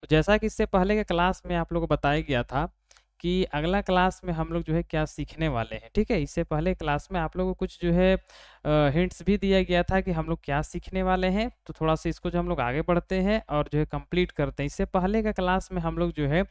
तो जैसा कि इससे पहले के क्लास में आप लोगों को बताया गया था कि अगला क्लास में हम लोग जो है क्या सीखने वाले हैं, ठीक है? इससे पहले क्लास में आप लोगों को कुछ जो है हिंट्स भी दिया गया था कि हम लोग क्या सीखने वाले हैं, तो थोड़ा-सा इसको जो हम लोग आगे बढ़ते हैं और जो है कंप्लीट करते हैं। इससे पहले का क्लास में हम लोग जो है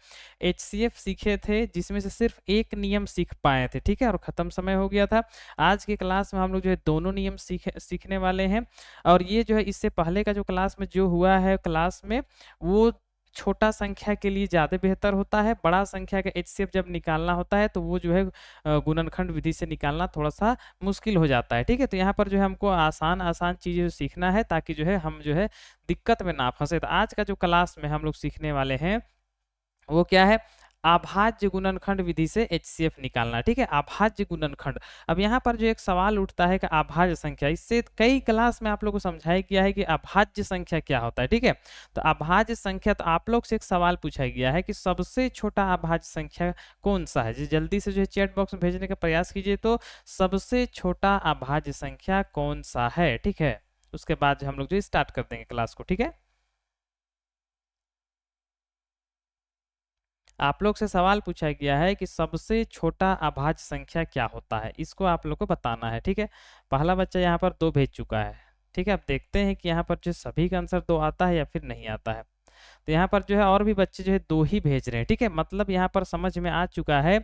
एचसीएफ सीखे थे, जिसमें से सिर्फ़ 1 नियम सीख पाए थे, ठीक है? और खत्म समय हो गया था। आज की क्लास में हम लोग जो है दोनों नियम सीखने वाले हैं और ये जो है इससे पहले का जो क्लास में जो हुआ है क्लास में, वो छोटा संख्या के लिए ज़्यादा बेहतर होता है। बड़ा संख्या का एचसीएफ जब निकालना होता है तो वो जो है गुणनखंड विधि से निकालना थोड़ा-सा मुश्किल हो जाता है, ठीक है? तो यहाँ पर जो है हमको आसान-आसान चीज़ें सीखना है ताकि जो है हम जो है दिक्कत में ना फँसे। तो आज का जो क्लास में हम लोग सीखने वाले हैं वो क्या है? अभाज्य गुणनखंड विधि से एचसीएफ निकालना, ठीक है? अभाज्य गुणनखंड। अब यहाँ पर जो एक सवाल उठता है कि अभाज्य संख्या, इससे कई क्लास में आप लोगों को समझाया गया है कि अभाज्य संख्या क्या होता है, ठीक है? तो अभाज्य संख्या, तो आप लोग से एक सवाल पूछा गया है कि सबसे छोटा अभाज्य संख्या कौन-सा है? जी जल्दी से जो है चैट बॉक्स में भेजने का प्रयास कीजिए, तो सबसे छोटा अभाज्य संख्या कौन-सा है, ठीक है? उसके बाद जो हम लोग जो स्टार्ट कर देंगे क्लास को, ठीक है? आप लोग से सवाल पूछा गया है कि सबसे छोटा अभाज्य संख्या क्या होता है? इसको आप लोग को बताना है, ठीक है? पहला बच्चा यहाँ पर 2 भेज चुका है, ठीक है? अब देखते हैं कि यहाँ पर जो सभी का आंसर 2 आता है या फिर नहीं आता है। तो यहाँ पर जो है और भी बच्चे जो है 2 ही भेज रहे हैं, ठीक है? मतलब यहाँ पर समझ में आ चुका है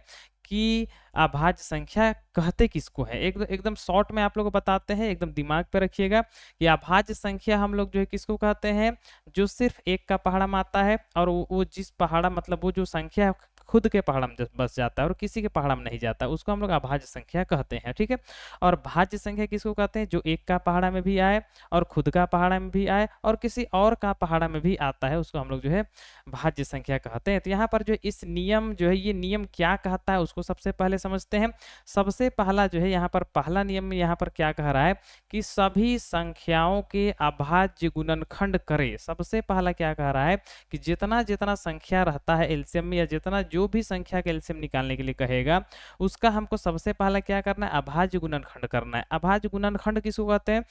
कि अभाज्य संख्या कहते किसको हैं। एकदम शॉर्ट में आप लोग को बताते हैं, एकदम दिमाग पे रखिएगा कि अभाज्य संख्या हम लोग जो है किसको कहते हैं, जो सिर्फ़ 1 का पहाड़ा में आता है और वो जिस पहाड़ा, मतलब वो जो संख्या खुद के पहाड़ा में बस जाता है और किसी के पहाड़ा में नहीं जाता, उसको हम लोग अभाज्य संख्या कहते हैं, ठीक है? और भाज्य संख्या किसको कहते हैं, जो 1 का पहाड़ा में भी आए और खुद का पहाड़ा में भी आए और किसी और का पहाड़ा में भी आता है, उसको हम लोग जो है भाज्य संख्या कहते हैं। तो यहाँ पर जो इस नियम जो है, ये नियम क्या कहता है उसको सबसे पहले समझते हैं। सबसे पहला जो है यहाँ पर पहला नियम में यहाँ पर क्या कह रहा है कि सभी संख्याओं के अभाज्य गुणनखंड करें। सबसे पहला क्या कह रहा है कि जितना संख्या रहता है एलसीएम में, या जितना जो भी संख्या का एलसीएम निकालने के लिए कहेगा, उसका हमको सबसे पहला क्या करना है, अभाज्य गुणनखंड करना है। अभाज्य गुणनखंड किसको कहते हैं?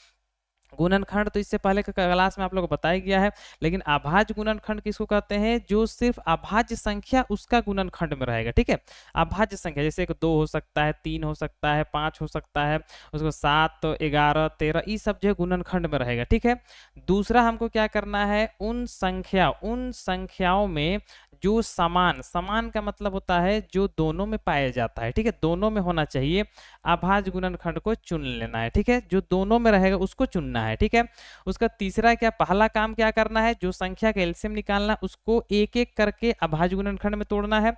गुणनखंड तो इससे पहले के क्लास में आप लोगों को बताया गया है, लेकिन अभाज्य गुणनखंड किसको कहते हैं, जो सिर्फ अभाज्य संख्या उसका गुणनखंड में रहेगा, ठीक है? अभाज्य संख्या जैसे 2 हो सकता है, 3 हो सकता है, 5 हो सकता है, उसको 7, 11, 13, ये सब जो है गुणनखंड में रहेगा, ठीक है? दूसरा हमको क्या करना है, उन संख्याओं में जो समान, समान का मतलब होता है जो दोनों में पाया जाता है, ठीक है? दोनों में होना चाहिए, अभाज्य गुणनखंड को चुन लेना है, ठीक है? जो दोनों में रहेगा उसको चुनना है, ठीक है? उसका तीसरा क्या, पहला काम क्या करना है, जो संख्या का एलसीएम निकालना है उसको एक-एक करके अभाज्य गुणनखंड में तोड़ना है।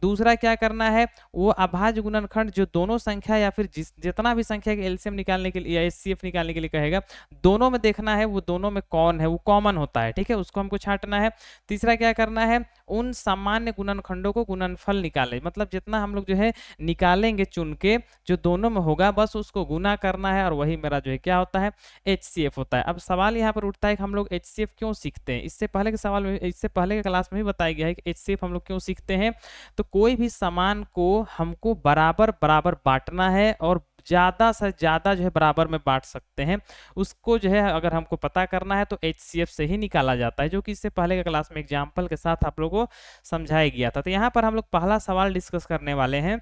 दूसरा क्या करना है, वो अभाज्य गुणनखंड जो दोनों संख्या या फिर जितना भी संख्या का एलसीएम निकालने के लिए या एचसीएफ निकालने के लिए कहेगा, दोनों में देखना है वो दोनों में कौन है, वो कॉमन होता है, ठीक है? उसको हमको छांटना है। तीसरा क्या करना है, उन सामान्य गुणनखंडों को गुणनफल निकालें, मतलब जितना हम लोग जो है निकालेंगे चुन के, जो दोनों में होगा बस उसको गुना करना है और वही मेरा जो है क्या होता है, एचसीएफ होता है। अब सवाल यहाँ पर उठता है कि हम लोग एचसीएफ क्यों सीखते हैं? इससे पहले के सवाल में, इससे पहले के क्लास में भी बताया गया है कि एचसीएफ हम लोग क्यों सीखते हैं। तो कोई भी सामान को हमको बराबर बांटना है और ज़्यादा से ज़्यादा जो है बराबर में बांट सकते हैं, उसको जो है अगर हमको पता करना है तो एचसीएफ से ही निकाला जाता है, जो कि इससे पहले के क्लास में एग्जाम्पल के साथ आप लोगों को समझाया गया था। तो यहाँ पर हम लोग पहला सवाल डिस्कस करने वाले हैं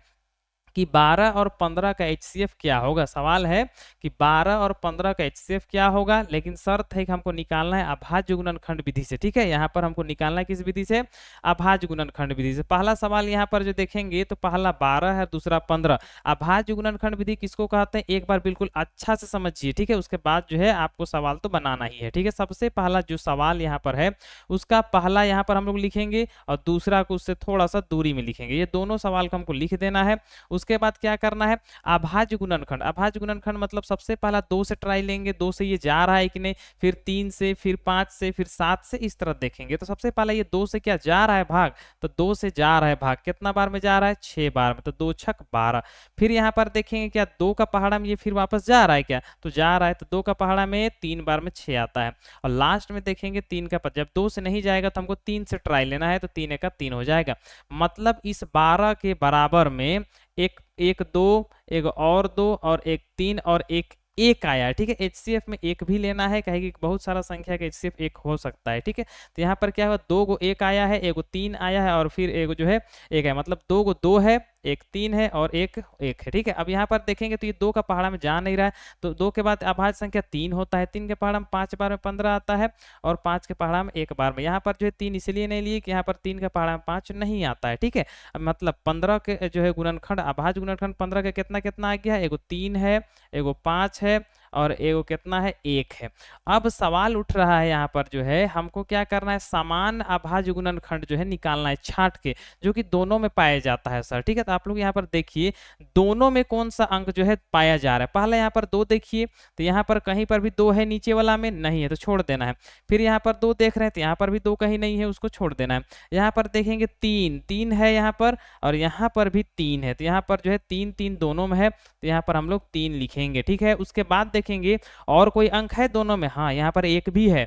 कि 12 और 15 का एचसीएफ क्या होगा। सवाल है कि 12 और 15 का एचसीएफ क्या होगा, लेकिन शर्त है कि हमको निकालना है अभाज्य गुणनखंड विधि से, ठीक है? यहाँ पर हमको निकालना है किस विधि से, अभाज्य गुणनखंड विधि से। पहला सवाल यहाँ पर जो देखेंगे तो पहला 12 है, दूसरा 15। अभाज्य गुणनखंड विधि किसको कहते हैं, एक बार बिल्कुल अच्छा से समझिए, ठीक है? उसके बाद जो है आपको सवाल तो बनाना ही है, ठीक है? सबसे पहला जो सवाल यहाँ पर है उसका पहला यहाँ पर हम लोग लिखेंगे और दूसरा को उससे थोड़ा सा दूरी में लिखेंगे। ये दोनों सवाल को हमको लिख देना है। उसके बाद क्या करना है, अभाज्य गुणनखंड। अभाज्य गुणनखंड मतलब सबसे पहला 2 से ट्राई लेंगे, 2 से ये जा रहा है कि नहीं, फिर 3 से, फिर 5 से, फिर 7 से, इस तरह देखेंगे। तो सबसे पहला ये 2 से क्या जा रहा है भाग, तो 2 से जा रहा है भाग, कितना बार में जा रहा है, 6 बार में, तो 2 छक 12। फिर यहाँ पर देखेंगे क्या 2 का पहाड़ा में ये फिर वापस जा रहा है क्या, तो जा रहा है, तो 2 का पहाड़ा में 3 बार में 6 आता है। और लास्ट में देखेंगे 3 का जब 2 से नहीं जाएगा तो हमको 3 से ट्राई लेना है, तो 3 का 3 हो जाएगा। मतलब इस 12 के बराबर में एक 2, एक और 2 और एक 3 और एक एक आया है, ठीक है। HCF में एक भी लेना है, कहेगी बहुत सारा संख्या का HCF एक हो सकता है, ठीक है। तो यहाँ पर क्या हुआ, 2 गो एक आया है, एगो 3 आया है और फिर एगो जो है एक है, मतलब 2 गो 2 है, एक 3 है और एक 1 है, ठीक है। अब यहाँ पर देखेंगे तो ये 2 का पहाड़ा में जा नहीं रहा है, तो 2 के बाद अभाज्य संख्या 3 होता है, 3 के पहाड़ा में 5 बार में 15 आता है और 5 के पहाड़ा में 1 बार में। यहाँ पर जो है 3 इसलिए नहीं लिए कि यहाँ पर 3 का पहाड़ा में 5 नहीं आता है, ठीक है। मतलब 15 के जो है गुणनखंड, अभाज्य गुणनखंड 15 का कितना कितना आ गया है, एगो 3 है, एगो 5 है और एगो कितना है, 1 है। अब सवाल उठ रहा है यहाँ पर जो है हमको क्या करना है, समान अभाज्य गुणनखंड जो है निकालना है छांट के, जो कि दोनों में पाया जाता है सर, ठीक है। तो आप लोग यहाँ पर देखिए दोनों में कौन सा अंक जो है पाया जा रहा है। पहले यहाँ पर 2 देखिए, तो यहाँ पर कहीं पर भी 2 है, नीचे वाला में नहीं है तो छोड़ देना है। फिर यहाँ पर 2 देख रहे हैं तो यहाँ पर भी 2 कहीं नहीं है, उसको छोड़ देना है। यहाँ पर देखेंगे 3 है यहाँ पर और यहाँ पर भी 3 है, तो यहाँ पर जो है 3 3 दोनों में है, तो यहाँ पर हम लोग 3 लिखेंगे, ठीक है। उसके बाद देखेंगे और कोई अंक है दोनों में, हाँ यहाँ पर 1 भी है,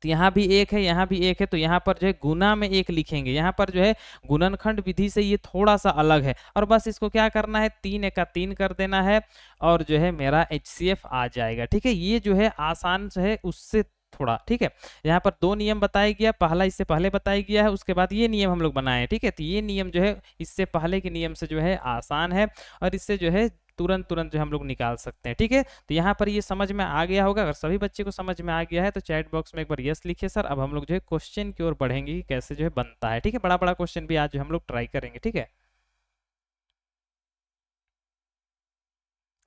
तो यहाँ भी 1 है, यहाँ भी 1 है, तो यहाँ पर जो है गुना में 1 लिखेंगे। यहाँ पर जो है गुणनखंड विधि से ये थोड़ा सा अलग है और बस इसको क्या करना है, 3 1 का 3 कर देना है और जो है मेरा HCF आ जाएगा, ठीक है। ये जो है आसान से है उससे थोड़ा, ठीक है। यहाँ पर 2 नियम बताया गया, पहला इससे पहले बताया गया है, उसके बाद ये नियम हम लोग बनाए, ठीक है। तो ये नियम जो है इससे पहले के नियम से जो है आसान है और इससे जो है तुरंत तुरंत जो हम लोग निकाल सकते हैं, ठीक है। तो यहाँ पर ये समझ में आ गया होगा, अगर सभी बच्चे को समझ में आ गया है तो चैट बॉक्स में एक बार यस लिखिए सर। अब हम लोग जो है क्वेश्चन की ओर बढ़ेंगे कि कैसे जो है बनता है, ठीक है। बड़ा बड़ा क्वेश्चन भी आज जो हम लोग ट्राई करेंगे, ठीक है।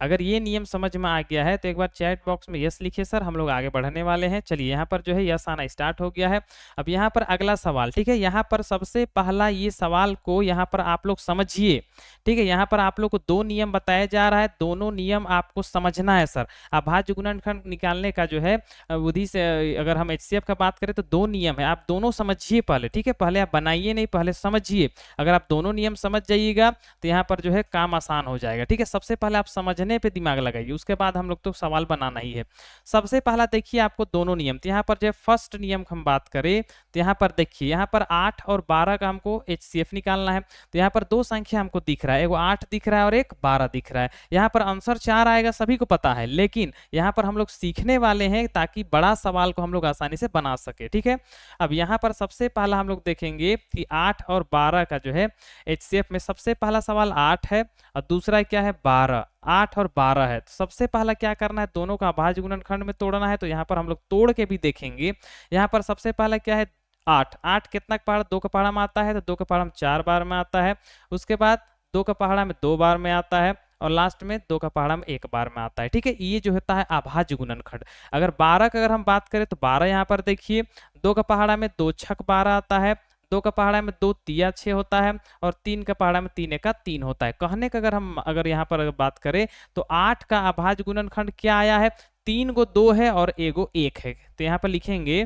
अगर ये नियम समझ में आ गया है तो एक बार चैट बॉक्स में यस लिखिए सर, हम लोग आगे बढ़ने वाले हैं। चलिए यहाँ पर जो है यस आना स्टार्ट हो गया है। अब यहाँ पर अगला सवाल, ठीक है। यहाँ पर सबसे पहला ये सवाल को यहाँ पर आप लोग समझिए, ठीक है। यहाँ पर आप लोग को 2 नियम बताया जा रहा है, दोनों नियम आपको समझना है सर। अभाज्य गुणनखंड निकालने का जो है विधि से अगर हम HCF का बात करें तो 2 नियम है, आप दोनों समझिए पहले, ठीक है। पहले आप बनाइए नहीं, पहले समझिए। अगर आप दोनों नियम समझ जाइएगा तो यहाँ पर जो है काम आसान हो जाएगा, ठीक है। सबसे पहले आप समझने पे दिमाग लगाइए, उसके बाद हम लोग तो सवाल बनाना ही है। सबसे पहला देखिए आपको दोनों नियम, तो यहाँ पर जो फर्स्ट नियम हम बात करें तो यहाँ पर देखिए यहाँ पर 8 और 12 का हमको HCF निकालना है। तो यहाँ पर 2 संख्या हमको दिख रहा है, एगो 8 दिख रहा है और एक 12 दिख रहा है। यहाँ पर आंसर 4 आएगा, सभी को पता है, लेकिन यहाँ पर हम लोग सीखने वाले हैं ताकि बड़ा सवाल को हम लोग आसानी से बना सके, ठीक है। अब यहाँ पर सबसे पहला हम लोग देखेंगे कि 8 और 12 का जो है HCF में सबसे पहला सवाल 8 है और दूसरा क्या है 12। 8 और 12 है, तो सबसे पहला क्या करना है, दोनों का अभाज्य गुणनखंड में तोड़ना है। तो यहाँ पर हम लोग तोड़ के भी देखेंगे। यहाँ पर सबसे पहला क्या है 8, 8 कितना का पहाड़ा, 2 का पहाड़ा में आता है, तो 2 का पहाड़ा में 4 बार में आता है। उसके बाद 2 का पहाड़ा में 2 बार में आता है और लास्ट में 2 का पहाड़ा में 1 बार में आता है, ठीक है। ये जो होता है अभाज्य गुणनखंड। अगर 12 का अगर हम बात करें तो 12 यहाँ पर देखिए 2 का पहाड़ा में 2 छक 12 आता है, 2 का पहाड़ा में 2 तिया 6 होता है और 3 का पहाड़ा में 3 एका 3 होता है। कहने का अगर यहाँ पर बात करें तो 8 का अभाज्य गुणनखंड क्या आया है, 3 गो 2 है और एगो 1 है। तो यहाँ पर लिखेंगे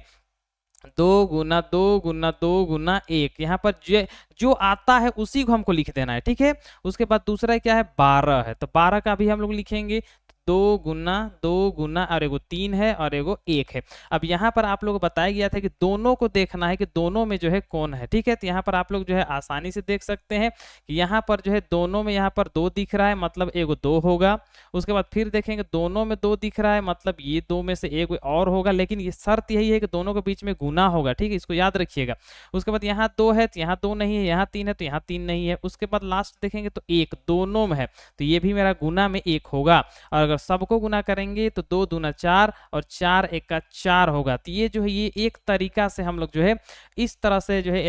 2 गुना 2 गुना 2 गुना 1। यहाँ पर जो आता है उसी को हमको लिख देना है, ठीक है। उसके बाद दूसरा क्या है 12 है, तो 12 का भी हम लोग लिखेंगे 2 गुना और एगो 3 है और एगो 1 है। अब यहाँ पर आप लोग को बताया गया था कि दोनों को देखना है कि दोनों में जो है कौन है, ठीक है। तो यहाँ पर आप लोग जो है आसानी से देख सकते हैं कि यहाँ पर जो है दोनों में यहाँ पर 2 दिख रहा है, मतलब एगो 2 होगा। उसके बाद फिर देखेंगे दोनों में 2 दिख रहा है, मतलब ये 2 में से एक और होगा, लेकिन ये शर्त यही है कि दोनों के बीच में गुना होगा, ठीक है। इसको याद रखिएगा। उसके बाद यहाँ 2 है तो यहाँ 2 नहीं है, यहाँ 3 है तो यहाँ 3 नहीं है। उसके बाद लास्ट देखेंगे तो 1 दोनों में है, तो ये भी मेरा गुना में 1 होगा। और अगर सबको गुना करेंगे तो 2 दूना 4 और 4 एक का 4 होगा। तो ये जो है ये एक तरीका से हम लोग जो है इस तरह से जो है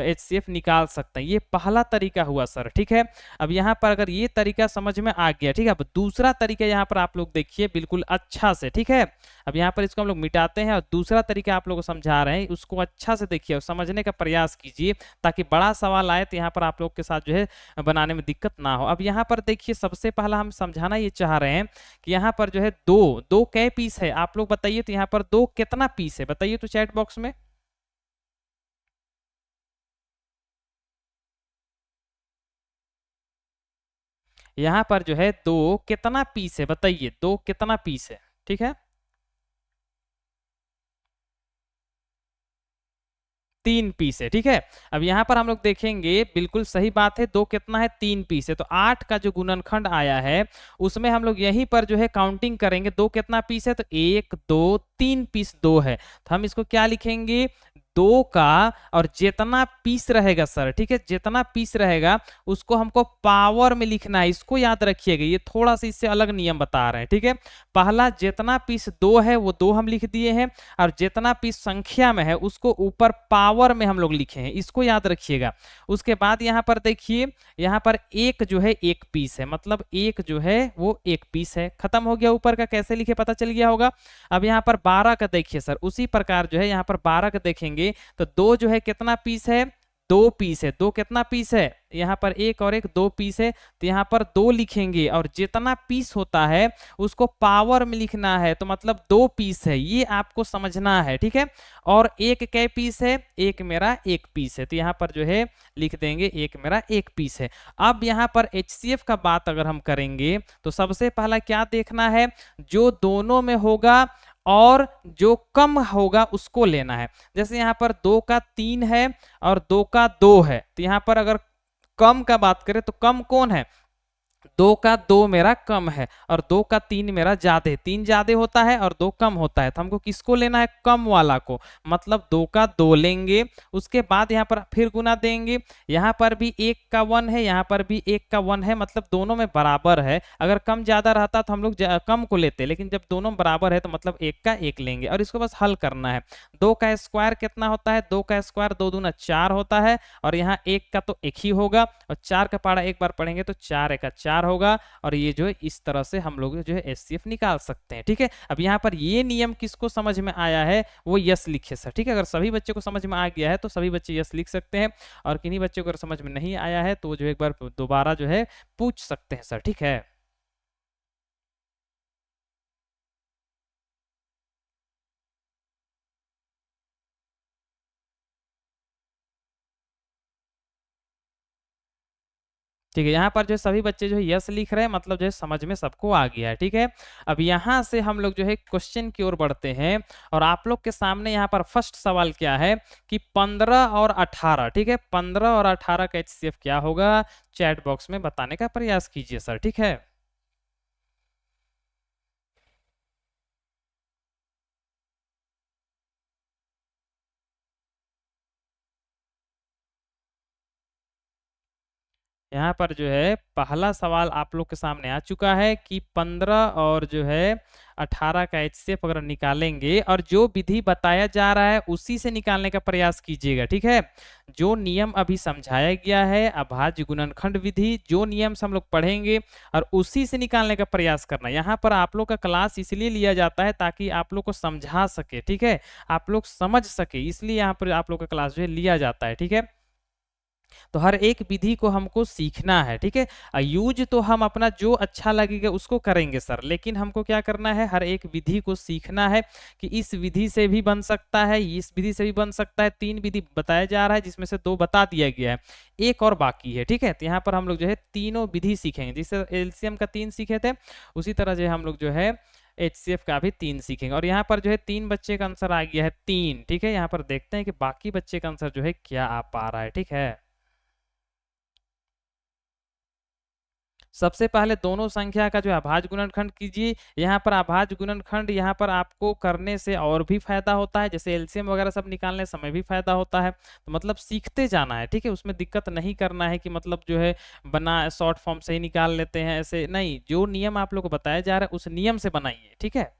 HCF निकाल सकते हैं। ये पहला तरीका हुआ सर, ठीक है। अब यहाँ पर अगर ये तरीका समझ में आ गया, ठीक है। अब दूसरा तरीका यहाँ पर आप लोग देखिए बिल्कुल अच्छा से, ठीक है। अब यहाँ पर इसको हम लोग मिटाते हैं और दूसरा तरीका आप लोग को समझा रहे हैं, उसको अच्छा से देखिए और समझने का प्रयास कीजिए ताकि बड़ा सवाल आए तो यहाँ पर आप लोग के साथ जो है बनाने में दिक्कत ना हो। अब यहाँ पर देखिए सबसे पहला हम समझाना ये चाह रहे हैं कि यहाँ पर जो है 2 कै पीस है, आप लोग बताइए। तो यहाँ पर 2 कितना पीस है बताइए तो चैट बॉक्स में। यहाँ पर जो है 2 कितना पीस है बताइए, 2 कितना पीस है, ठीक है। 3 पीस है, ठीक है। अब यहाँ पर हम लोग देखेंगे, बिल्कुल सही बात है, 2 कितना है, 3 पीस है, तो 8 का जो गुणनखंड आया है उसमें हम लोग यहीं पर जो है काउंटिंग करेंगे, 2 कितना पीस है, तो 1 2 3 पीस 2 है, तो हम इसको क्या लिखेंगे, 2 का, और जितना पीस रहेगा सर, ठीक है, जितना पीस रहेगा उसको हमको पावर में लिखना है, इसको याद रखिएगा, ये थोड़ा सा इससे अलग नियम बता रहे हैं, ठीक है। पहला जितना पीस 2 है वो 2 हम लिख दिए हैं, और जितना पीस संख्या में है उसको ऊपर पावर में हम लोग लिखे हैं, इसको याद रखिएगा। उसके बाद यहाँ पर देखिए, यहाँ पर एक जो है 1 पीस है, मतलब एक जो है वो 1 पीस है, खत्म हो गया। ऊपर का कैसे लिखे पता चल गया होगा। अब यहाँ पर 12 का देखिए सर, उसी प्रकार जो है यहाँ पर 12 का देखेंगे तो 2 जो है कितना पीस है, 2 पीस है, 2 कितना पीस है, यहाँ पर 1 और 1 2 पीस है, तो यहाँ पर 2 लिखेंगे, और जितना पीस होता है उसको पावर में लिखना है, तो मतलब 2 पीस है, ये आपको समझना है, ठीक है। और एक कै पीस है, एक मेरा 1 पीस है, तो यहाँ पर जो है लिख देंगे एक मेरा 1 पीस है। अब यहाँ पर HCF का बात अगर हम करेंगे तो सबसे पहला क्या देखना है, जो दोनों में होगा और जो कम होगा उसको लेना है। जैसे यहाँ पर 2 का 3 है और 2 का 2 है, तो यहाँ पर अगर कम का बात करें तो कम कौन है, 2 का 2 मेरा कम है, और 2 का 3 मेरा ज्यादा है, 3 ज्यादा होता है और 2 कम होता है, तो हमको किसको लेना है, कम वाला को, मतलब 2 का 2 लेंगे। उसके बाद यहाँ पर फिर गुना देंगे, यहाँ पर भी 1 का 1 है, यहाँ पर भी 1 का 1 है, मतलब दोनों में बराबर है। अगर कम ज्यादा रहता तो हम लोग कम को लेते, लेकिन जब दोनों बराबर है तो मतलब 1 का 1 लेंगे, और इसको बस हल करना है। 2 का स्क्वायर कितना होता है, 2 का स्क्वायर 2 दूना 4 होता है, और यहाँ 1 का तो 1 ही होगा, और 4 का पहाड़ा एक बार पढ़ेंगे तो 4 1 4 होगा, और ये जो है इस तरह से हम लोग जो है HCF निकाल सकते हैं, ठीक है। अब यहाँ पर ये नियम किसको समझ में आया है वो यस लिखे सर, ठीक है। अगर सभी बच्चे को समझ में आ गया है तो सभी बच्चे यस लिख सकते हैं, और किन्हीं बच्चों को अगर समझ में नहीं आया है तो जो एक बार दोबारा जो है पूछ सकते हैं सर, ठीक है। ठीक है, यहाँ पर जो सभी बच्चे जो है यस लिख रहे हैं, मतलब जो है समझ में सबको आ गया है, ठीक है। अब यहाँ से हम लोग जो है क्वेश्चन की ओर बढ़ते हैं, और आप लोग के सामने यहाँ पर फर्स्ट सवाल क्या है कि 15 और 18, ठीक है, 15 और 18 का HCF क्या होगा, चैट बॉक्स में बताने का प्रयास कीजिए सर, ठीक है। यहाँ पर जो है पहला सवाल आप लोग के सामने आ चुका है कि 15 और जो है 18 का HCF अगर निकालेंगे, और जो विधि बताया जा रहा है उसी से निकालने का प्रयास कीजिएगा, ठीक है। जो नियम अभी समझाया गया है अभाज्य गुणनखंड विधि, जो नियम से हम लोग पढ़ेंगे और उसी से निकालने का प्रयास करना। यहाँ पर आप लोग का क्लास इसलिए लिया जाता है ताकि आप लोग को समझा सके, ठीक है, आप लोग समझ सके, इसलिए यहाँ पर आप लोग का क्लास जो है लिया जाता है, ठीक है। तो हर एक विधि को हमको सीखना है, ठीक है। यूज तो हम अपना जो अच्छा लगेगा उसको करेंगे सर, लेकिन हमको क्या करना है, हर एक विधि को सीखना है कि इस विधि से भी बन सकता है, इस विधि से भी बन सकता है। 3 विधि बताया जा रहा है जिसमें से 2 बता दिया गया है, एक और बाकी है, ठीक है। तो यहाँ पर हम लोग जो है तीनों विधि सीखेंगे, जिससे LCM का 3 सीखे थे उसी तरह जो हम लोग जो है HCF का भी 3 सीखेंगे। और यहाँ पर जो है 3 बच्चे का आंसर आ गया है 3, ठीक है। यहाँ पर देखते हैं कि बाकी बच्चे का आंसर जो है क्या आ पा रहा है, ठीक है। सबसे पहले दोनों संख्या का जो अभाज्य गुणनखंड कीजिए। यहाँ पर अभाज्य गुणनखंड यहाँ पर आपको करने से और भी फायदा होता है, जैसे LCM वगैरह सब निकालने समय भी फायदा होता है, तो मतलब सीखते जाना है, ठीक है। उसमें दिक्कत नहीं करना है कि मतलब जो है बना शॉर्ट फॉर्म से ही निकाल लेते हैं, ऐसे नहीं, जो नियम आप लोग को बताया जा रहा है उस नियम से बनाइए, ठीक है।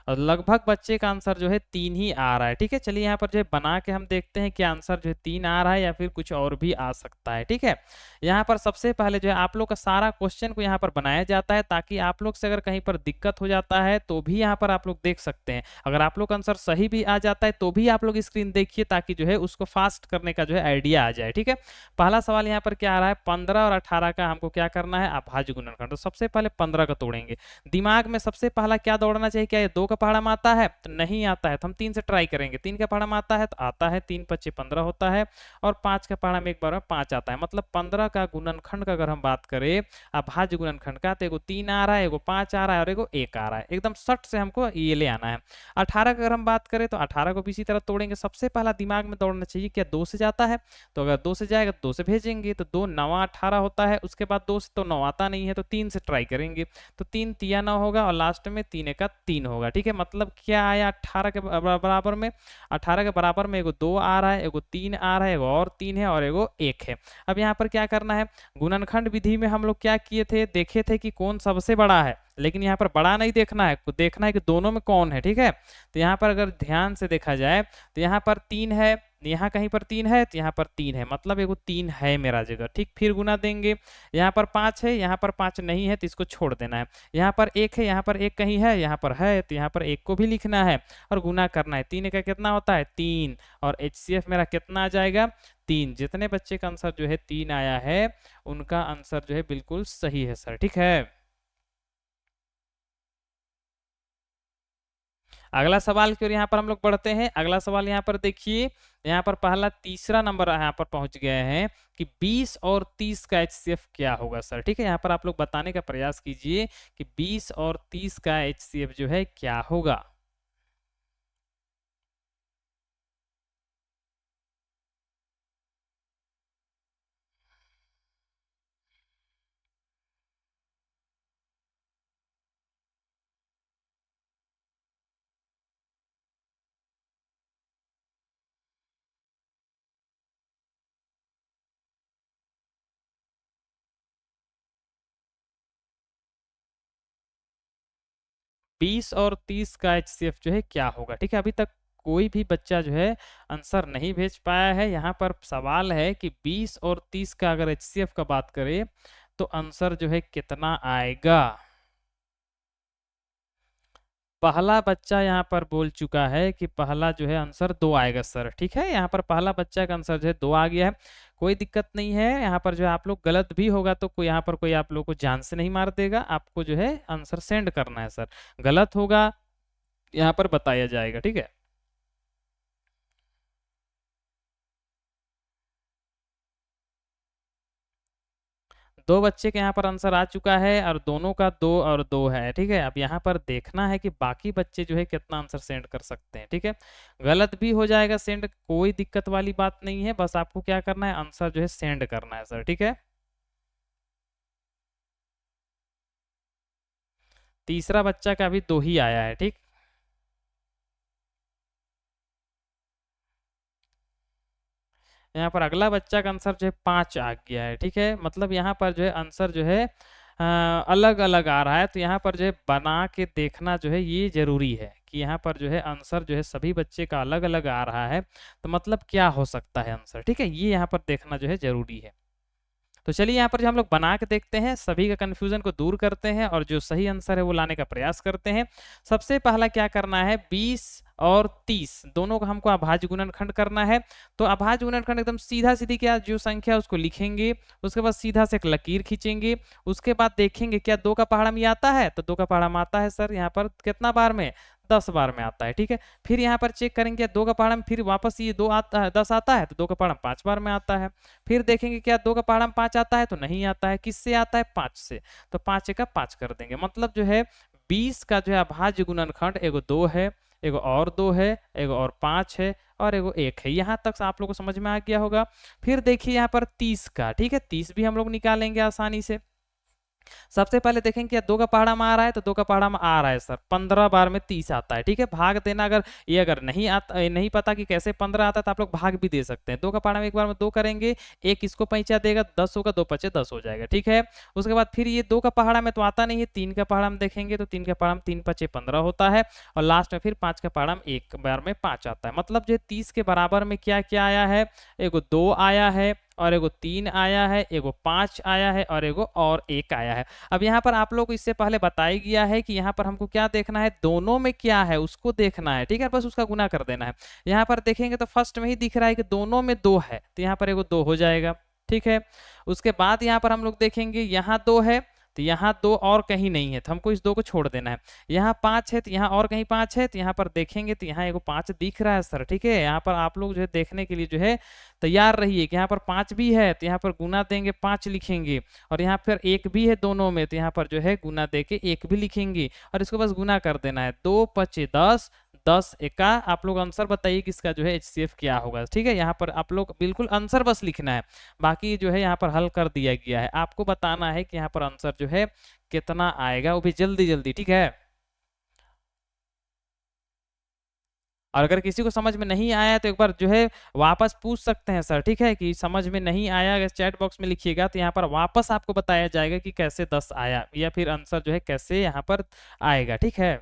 और लगभग बच्चे का आंसर जो है 3 ही आ रहा है, ठीक है। चलिए यहाँ पर जो है बना के हम देखते हैं क्या आंसर जो है 3 आ रहा है या फिर कुछ और भी आ सकता है, ठीक है। यहाँ पर सबसे पहले जो है आप लोग का सारा क्वेश्चन को यहाँ पर बनाया जाता है ताकि आप लोग से अगर कहीं पर दिक्कत हो जाता है तो भी यहाँ पर आप लोग देख सकते हैं। अगर आप लोग का आंसर सही भी आ जाता है तो भी आप लोग स्क्रीन देखिए ताकि जो है उसको फास्ट करने का जो है आइडिया आ जाए, ठीक है। पहला सवाल यहाँ पर क्या आ रहा है, 15 और 18 का हमको क्या करना है, अभाज्य गुणनखंड। तो सबसे पहले 15 का तोड़ेंगे। दिमाग में सबसे पहला क्या दौड़ना चाहिए, क्या ये 2 का पहाड़ा में आता है तो नहीं आता है, तो हम 3 से ट्राई करेंगे। 3 का पहाड़ा में आता है तो आता है, 3 पच्चे 15 होता है, और 5 का पहाड़ा में एक बार में 5 आता है। मतलब 15 का गुणनखंड का अगर हम बात करें अभाज्य गुणनखंड का, तो एगो 3 आ रहा है, एगो 5 आ रहा है और एगो 1 आ रहा है। एकदम सट से हमको ये ले आना है। 18 का अगर हम बात करें तो 18 को भी इसी तरह तोड़ेंगे। सबसे पहला दिमाग में दौड़ना चाहिए क्या 2 से जाता है, तो अगर 2 से जाएगा तो 2 से भेजेंगे, तो 2 9 18 होता है। उसके बाद 2 से तो 9 आता नहीं है, तो 3 से ट्राई करेंगे, तो 3 तिया 9 होगा और लास्ट में 3 एका 3 होगा। ठीक है, मतलब क्या आया 18 के बराबर में, 18 के बराबर में एगो 2 आ रहा है, एगो 3 आ रहा है, एगो और 3 है और एगो 1 है। अब यहाँ पर क्या करना है, गुणनखंड विधि में हम लोग क्या किए थे, देखे थे कि कौन सबसे बड़ा है, लेकिन यहाँ पर बड़ा नहीं देखना है, देखना है कि दोनों में कौन है। ठीक है, तो यहाँ पर अगर ध्यान से देखा जाए तो यहाँ पर 3 है, यहाँ कहीं पर 3 है, तो यहाँ पर 3 है, मतलब एगो 3 है मेरा जगह। ठीक, फिर गुना देंगे, यहाँ पर 5 है, यहाँ पर 5 नहीं है तो इसको छोड़ देना है। यहाँ पर 1 है, यहाँ पर 1 कहीं है, यहाँ पर है, तो यहाँ पर 1 को भी लिखना है और गुना करना है। 3 का कितना होता है 3, और HCF मेरा कितना आ जाएगा 3। जितने बच्चे का आंसर जो है 3 आया है उनका आंसर जो है बिल्कुल सही है सर। ठीक है, अगला सवाल की ओर यहाँ पर हम लोग बढ़ते हैं। अगला सवाल यहाँ पर देखिए, यहाँ पर पहला तीसरा नंबर यहाँ पर पहुंच गए हैं कि 20 और 30 का HCF क्या होगा सर। ठीक है, यहाँ पर आप लोग बताने का प्रयास कीजिए कि 20 और 30 का HCF जो है क्या होगा। 20 और 30 का HCF जो है क्या होगा। ठीक है, अभी तक कोई भी बच्चा जो है आंसर नहीं भेज पाया है। यहाँ पर सवाल है कि 20 और 30 का अगर HCF का बात करें तो आंसर जो है कितना आएगा। पहला बच्चा यहाँ पर बोल चुका है कि पहला जो है आंसर 2 आएगा सर। ठीक है, यहाँ पर पहला बच्चा का आंसर जो है 2 आ गया है, कोई दिक्कत नहीं है। यहाँ पर जो है आप लोग गलत भी होगा तो कोई यहाँ पर कोई आप लोग को जान से नहीं मार देगा, आपको जो है आंसर सेंड करना है सर। गलत होगा यहाँ पर बताया जाएगा। ठीक है, दो बच्चे के यहाँ पर आंसर आ चुका है और दोनों का 2 और 2 है। ठीक है, अब यहाँ पर देखना है कि बाकी बच्चे जो है कितना आंसर सेंड कर सकते हैं। ठीक है, गलत भी हो जाएगा सेंड, कोई दिक्कत वाली बात नहीं है, बस आपको क्या करना है आंसर जो है सेंड करना है सर। ठीक है, तीसरा बच्चा का भी 2 ही आया है। ठीक, यहाँ पर अगला बच्चा का आंसर जो है 5 आ गया है। ठीक है, मतलब यहाँ पर जो है आंसर जो है अलग अलग आ रहा है, तो यहाँ पर जो है बना के देखना जो है ये जरूरी है कि यहाँ पर जो है आंसर जो है सभी बच्चे का अलग अलग आ रहा है, तो मतलब क्या हो सकता है आंसर। ठीक है, ये यहाँ पर देखना जो है जरूरी है। तो चलिए यहाँ पर जो हम लोग बना के देखते हैं, सभी का कंफ्यूजन को दूर करते हैं और जो सही आंसर है वो लाने का प्रयास करते हैं। सबसे पहला क्या करना है, 20 और 30 दोनों का हमको अभाज्य गुणनखंड करना है। तो अभाज्य गुणनखंड एकदम सीधा सीधी क्या जो संख्या है उसको लिखेंगे, उसके बाद सीधा से एक लकीर खींचेंगे, उसके बाद देखेंगे क्या 2 का पहाड़ा में आता है, तो 2 का पहाड़ा में आता है सर। यहाँ पर कितना बार में 10 बार में आता है। ठीक है, फिर यहाँ पर चेक करेंगे 2 का पहाड़ा में फिर वापस ये 2 आता है 10 आता है, तो 2 का पहाड़ा 5 बार में आता है। फिर देखेंगे क्या 2 का पहाड़ा में 5 आता है, तो नहीं आता है। किससे आता है 5 से, तो 5 का 5 कर देंगे। मतलब जो है 20 का जो है अभाज्य गुणनखंड एगो 2 है, एगो और 2 है, एगो और 5 है और एगो 1 है। यहाँ तक आप लोग को समझ में आ गया होगा। फिर देखिए यहाँ पर 30 का, ठीक है 30 भी हम लोग निकालेंगे आसानी से। सबसे पहले देखेंगे क्या 2 का पहाड़ा में आ रहा है, तो 2 का पहाड़ा में आ रहा है सर, 15 बार में 30 आता है। ठीक है, भाग देना अगर ये अगर नहीं आता, नहीं पता कि कैसे 15 आता है तो आप लोग भाग भी दे सकते हैं। 2 का पहाड़ा में एक बार में 2 करेंगे, एक इसको पैंचा देगा 10 होगा, 2 पचे 10 हो जाएगा। ठीक है, उसके बाद फिर ये 2 का पहाड़ा में तो आता नहीं है, 3 का पहाड़ा में देखेंगे तो 3 का पहाड़ा में 3 पचे 15 होता है और लास्ट में फिर 5 का पहाड़ा में एक बार में 5 आता है। मतलब जो 30 के बराबर में क्या क्या आया है, एगो 2 आया है और एगो 3 आया है, एगो 5 आया है और एगो और 1 आया है। अब यहाँ पर आप लोग को इससे पहले बताया गया है कि यहाँ पर हमको क्या देखना है, दोनों में क्या है उसको देखना है। ठीक है, बस उसका गुना कर देना है। यहाँ पर देखेंगे तो फर्स्ट में ही दिख रहा है कि दोनों में 2 है, तो यहाँ पर एगो 2 हो जाएगा। ठीक है, उसके बाद यहाँ पर हम लोग देखेंगे यहाँ 2 है तो यहाँ 2 और कहीं नहीं है, तो हमको इस 2 को छोड़ देना है। यहाँ 5 है तो यहाँ और कहीं 5 है, तो यहाँ पर देखेंगे तो यहाँ एगो 5 दिख रहा है सर, ठीक है। यहाँ पर आप लोग जो है देखने के लिए जो है तैयार रहिए कि यहाँ पर 5 भी है, तो यहाँ पर गुना देंगे 5 लिखेंगे, और यहाँ पर 1 भी है दोनों में, तो यहाँ पर जो है गुना दे के 1 भी लिखेंगे, और इसको बस गुना कर देना है। 2 पचे 10, 10 एका, आप लोग आंसर बताइए कि इसका जो है HCF क्या होगा, ठीक है। यहाँ पर आप लोग बिल्कुल आंसर बस लिखना है, बाकी जो है यहाँ पर हल कर दिया गया है। आपको बताना है कि यहाँ पर आंसर जो है कितना आएगा, वो भी जल्दी जल्दी, ठीक है। और अगर किसी को समझ में नहीं आया तो एक बार जो है वापस पूछ सकते हैं सर, ठीक है, कि समझ में नहीं आया, अगर चैट बॉक्स में लिखिएगा तो यहाँ पर वापस आपको बताया जाएगा कि कैसे 10 आया, या फिर आंसर जो है कैसे यहाँ पर आएगा, ठीक है।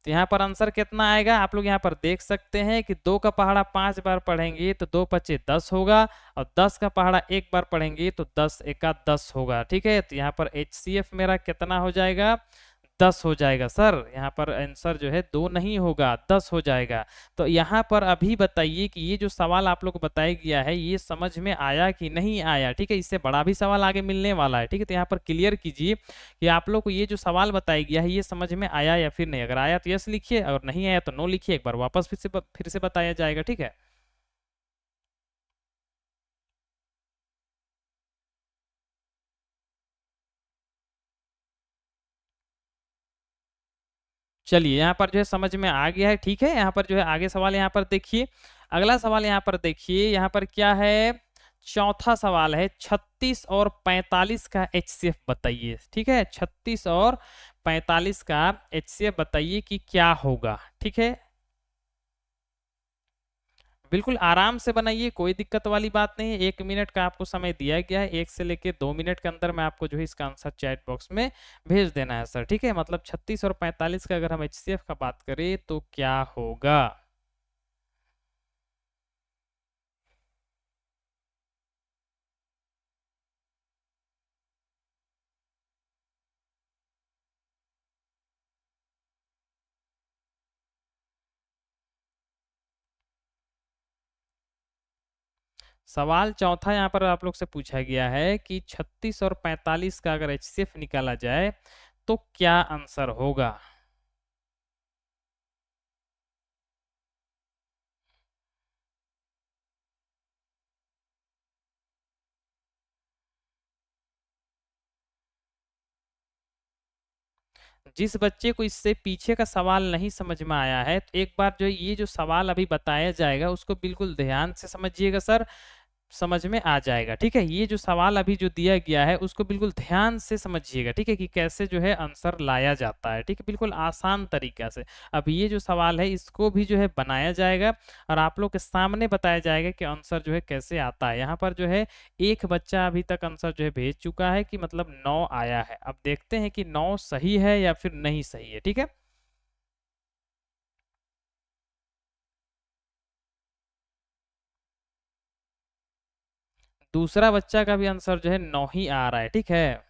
तो यहाँ पर आंसर कितना आएगा आप लोग यहाँ पर देख सकते हैं कि 2 का पहाड़ा 5 बार पढ़ेंगे तो 2 पचे 10 होगा, और 10 का पहाड़ा 1 बार पढ़ेंगे तो 10 एका 10 होगा, ठीक है। तो यहाँ पर HCF मेरा कितना हो जाएगा, 10 हो जाएगा सर। यहाँ पर आंसर जो है 2 नहीं होगा, 10 हो जाएगा। तो यहाँ पर अभी बताइए कि ये जो सवाल आप लोग को बताया गया है ये समझ में आया कि नहीं आया, ठीक है। इससे बड़ा भी सवाल आगे मिलने वाला है, ठीक है। तो यहाँ पर क्लियर कीजिए कि आप लोग को ये जो सवाल बताया गया है ये समझ में आया या फिर नहीं। अगर आया तो यस लिखिए, अगर नहीं आया तो नो लिखिए, एक बार वापस फिर से बताया जाएगा, ठीक है। चलिए यहाँ पर जो है समझ में आ गया है, ठीक है। यहाँ पर जो है आगे सवाल यहाँ पर देखिए, अगला सवाल यहाँ पर देखिए, यहाँ पर क्या है, चौथा सवाल है 36 और 45 का HCF बताइए, ठीक है। 36 और 45 का HCF बताइए कि क्या होगा, ठीक है। बिल्कुल आराम से बनाइए, कोई दिक्कत वाली बात नहीं है। 1 मिनट का आपको समय दिया गया है, 1 से लेके 2 मिनट के अंदर में आपको जो है इसका आंसर चैट बॉक्स में भेज देना है सर, ठीक है। मतलब 36 और 45 का अगर हम HCF का बात करें तो क्या होगा। सवाल चौथा यहाँ पर आप लोग से पूछा गया है कि 36 और 45 का अगर HCF निकाला जाए तो क्या आंसर होगा। जिस बच्चे को इससे पीछे का सवाल नहीं समझ में आया है तो एक बार जो ये जो सवाल अभी बताया जाएगा उसको बिल्कुल ध्यान से समझिएगा सर, समझ में आ जाएगा, ठीक है। ये जो सवाल अभी जो दिया गया है उसको बिल्कुल ध्यान से समझिएगा, ठीक है, कि कैसे जो है आंसर लाया जाता है, ठीक है, बिल्कुल आसान तरीका से। अब ये जो सवाल है इसको भी जो है बनाया जाएगा और आप लोग के सामने बताया जाएगा कि आंसर जो है कैसे आता है। यहाँ पर जो है एक बच्चा अभी तक आंसर जो है भेज चुका है कि मतलब 9 आया है। अब देखते हैं कि 9 सही है या फिर नहीं सही है, ठीक है। दूसरा बच्चा का भी आंसर जो है 9 ही आ रहा है, ठीक है।